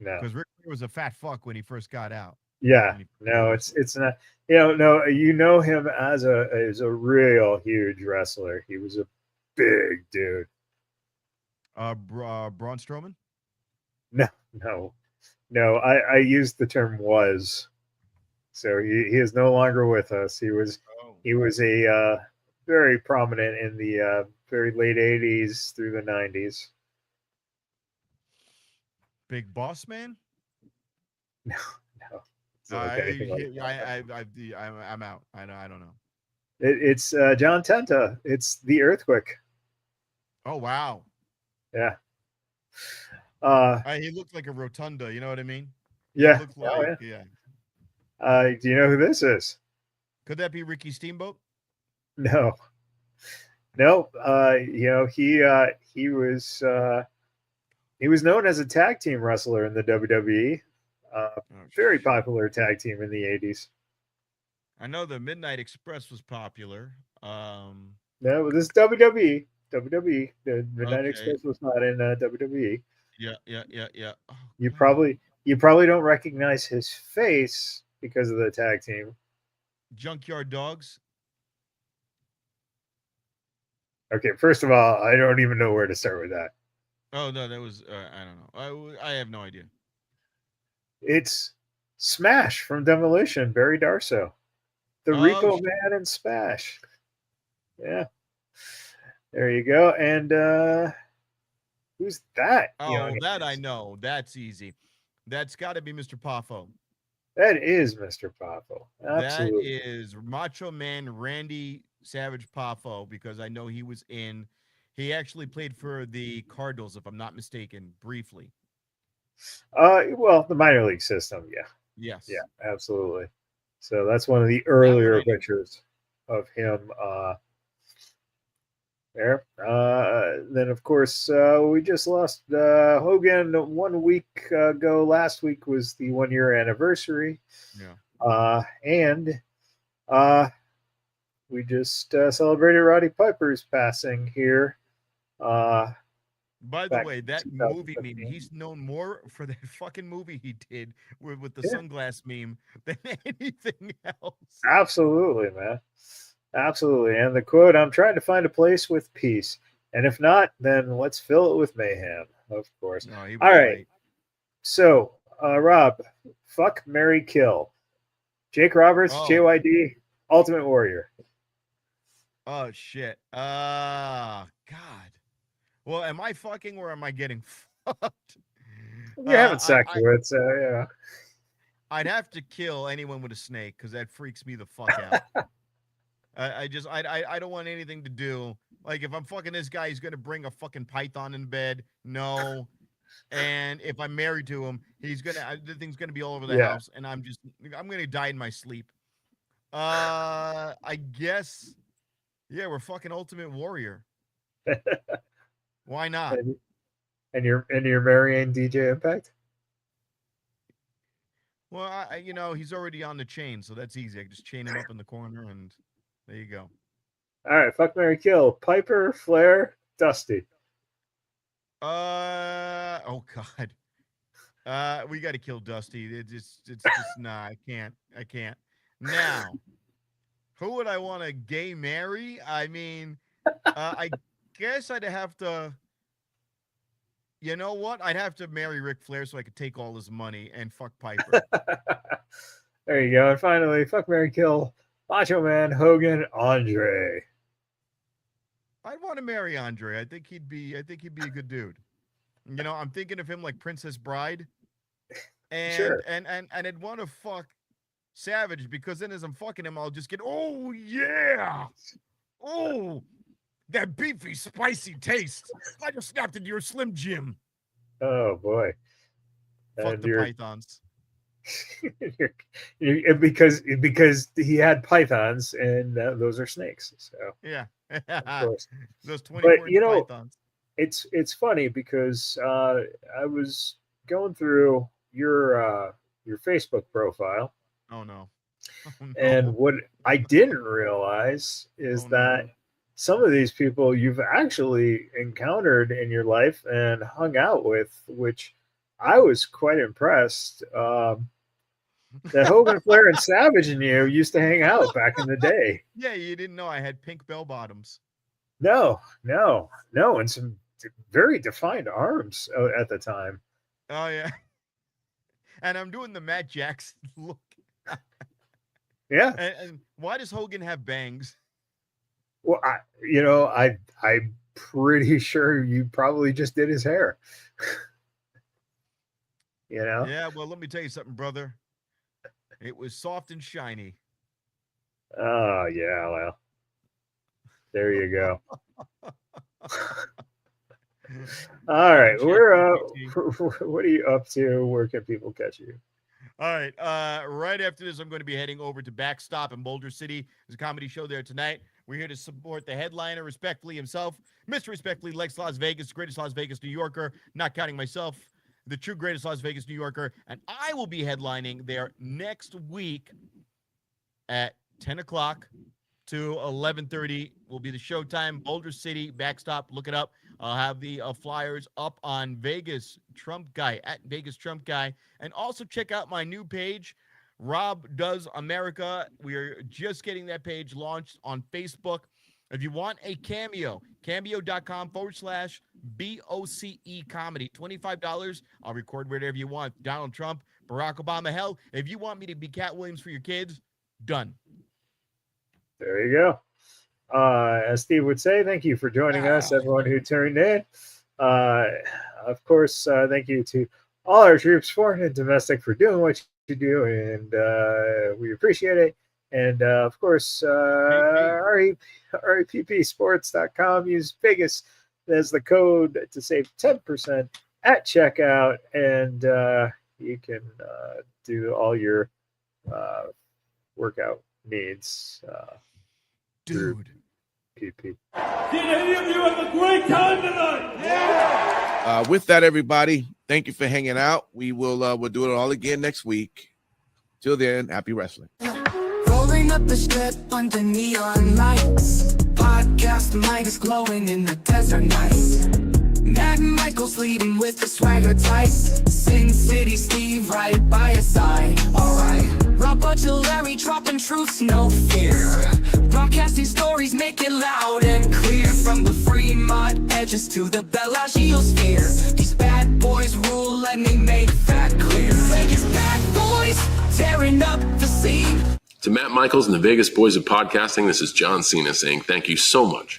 Because Ric Flair was a fat fuck when he first got out. Yeah, no, it's not. No, you know him as a real huge wrestler. He was a big dude. Braun Strowman? No. I used the term was. So he is no longer with us. He was a very prominent in the very late 80s through the 90s. Big Boss Man? No. I'm out. I don't know. It's John Tenta. It's the Earthquake. Oh wow. Yeah. He looked like a rotunda. You know what I mean? Yeah. He looked like, yeah. Do you know who this is? Could that be Ricky Steamboat? No. He was known as a tag team wrestler in the WWE. Very popular tag team in the 80s. I know the Midnight Express was popular. No, this is WWE. WWE. The Midnight Express was not in WWE. Yeah. Oh, you probably don't recognize his face because of the tag team. Junkyard Dogs. Okay, first of all, I don't even know where to start with that. Oh no, that was I don't know. I have no idea. It's Smash from Demolition, Barry Darso. The Repo Man and Smash. Yeah. There you go. And who's that? Oh, that I know. That's easy. That's got to be Mr. Poffo. That is Mr. Poffo. Absolutely. That is Macho Man Randy Savage Poffo, because I know he actually played for the Cardinals, if I'm not mistaken, briefly. Well, the minor league system, yeah. Yes. Yeah, absolutely. So that's one of the earlier pictures of him There. Then, of course, we just lost Hogan 1 week ago. Last week was the 1 year anniversary. Yeah. And uh, we just celebrated Roddy Piper's passing here. By the Back way, in that movie meme, 2015. he's known more for that fucking movie he did with the Yeah, sunglass meme than anything else. absolutely, man. Absolutely. And the quote, I'm trying to find a place with peace. And if not, then let's fill it with mayhem, of course. No, he All was right. great. So, Rob, fuck, Mary, kill. Jake Roberts, Oh, JYD, Ultimate Warrior. oh shit. God. Well, am I fucking or am I getting fucked? You haven't I, sacked I it, so yeah. I'd have to kill anyone with a snake because that freaks me the fuck out. I don't want anything to do. Like if I'm fucking this guy, he's gonna bring a fucking python in bed. No. And if I'm married to him, the thing's gonna be all over the Yeah. house, and I'm gonna die in my sleep. I guess, yeah, we're fucking Ultimate Warrior. Why not? and, and you're marrying DJ Impact? Well, he's already on the chain, so that's easy. I can just chain him up in the corner, and there you go. All right, fuck, Mary, kill. Piper, Flair, Dusty. Oh God. We got to kill Dusty. It's just nah. I can't. Now, who would I want to gay marry? I mean, I guess I'd have to. You know what? I'd have to marry Ric Flair so I could take all his money and fuck Piper. There you go. And finally, fuck, Mary, kill. Macho Man, Hogan, Andre. I'd want to marry Andre. I think he'd be a good dude. I'm thinking of him like Princess Bride, and Sure. I'd want to fuck Savage because then as I'm fucking him, I'll just get, oh yeah, oh that beefy spicy taste. I just snapped into your Slim Jim. Oh boy. Fuck And the pythons. because he had pythons and those are snakes. So Yeah, of course. those But 24-inch pythons. it's funny because I was going through your Facebook profile, Oh no. Oh and no. what I didn't realize is Oh that no. some of these people you've actually encountered in your life and hung out with, which I was quite impressed. That Hogan, Flair, and Savage and you used to hang out back in the day. Yeah, you didn't know I had pink bell bottoms. No, no, no, and some very defined arms at the time. Oh yeah. And I'm doing the Matt Jackson look. Yeah. And why does Hogan have bangs? Well, I'm pretty sure you probably just did his hair. You know? Yeah, well, let me tell you something, brother. It was soft and shiny. Oh yeah, well, there you go. All right, we're what are you up to? Where can people catch you? All right. Right after this, I'm going to be heading over to Backstop in Boulder City. There's a comedy show there tonight. We're here to support the headliner, respectfully himself, Mr. Respectfully Lex Las Vegas, greatest Las Vegas New Yorker, not counting myself, the true greatest Las Vegas New Yorker. And I will be headlining there next week at 10 o'clock to 11:30 will be the showtime. Boulder City, Backstop. Look it up. I'll have the flyers up on Vegas Trump Guy at Vegas Trump Guy, and also check out my new page, Rob Does America. We are just getting that page launched on Facebook. If you want a cameo, cameo.com/BOCE comedy, $25. I'll record whatever you want. Donald Trump, Barack Obama. Hell, if you want me to be Cat Williams for your kids, done. There you go. As Steve would say, thank you for joining us, everyone who tuned in. Of course, thank you to all our troops, foreign and domestic, for doing what you do, and we appreciate it. And of course, reppsports.com. Use Vegas as the code to save 10% at checkout, and you can do all your workout needs. Dude, PP. Did any of you have a great time tonight? Yeah. With that, everybody, thank you for hanging out. We'll do it all again next week. Till then, happy wrestling. Rolling up the strip under neon lights. Podcast mic is glowing in the desert nights. Matt Michaels leading with the swagger tights. Sin City Steve right by your side. Alright. Rob Larry dropping truths, no fear. Broadcasting stories, make it loud and clear. From the Fremont edges to the Bellagio sphere. These bad boys rule, let me make that clear. Vegas bad boys, tearing up the scene. To Matt Michaels and the Vegas Boys of Podcasting, this is John Cena saying thank you so much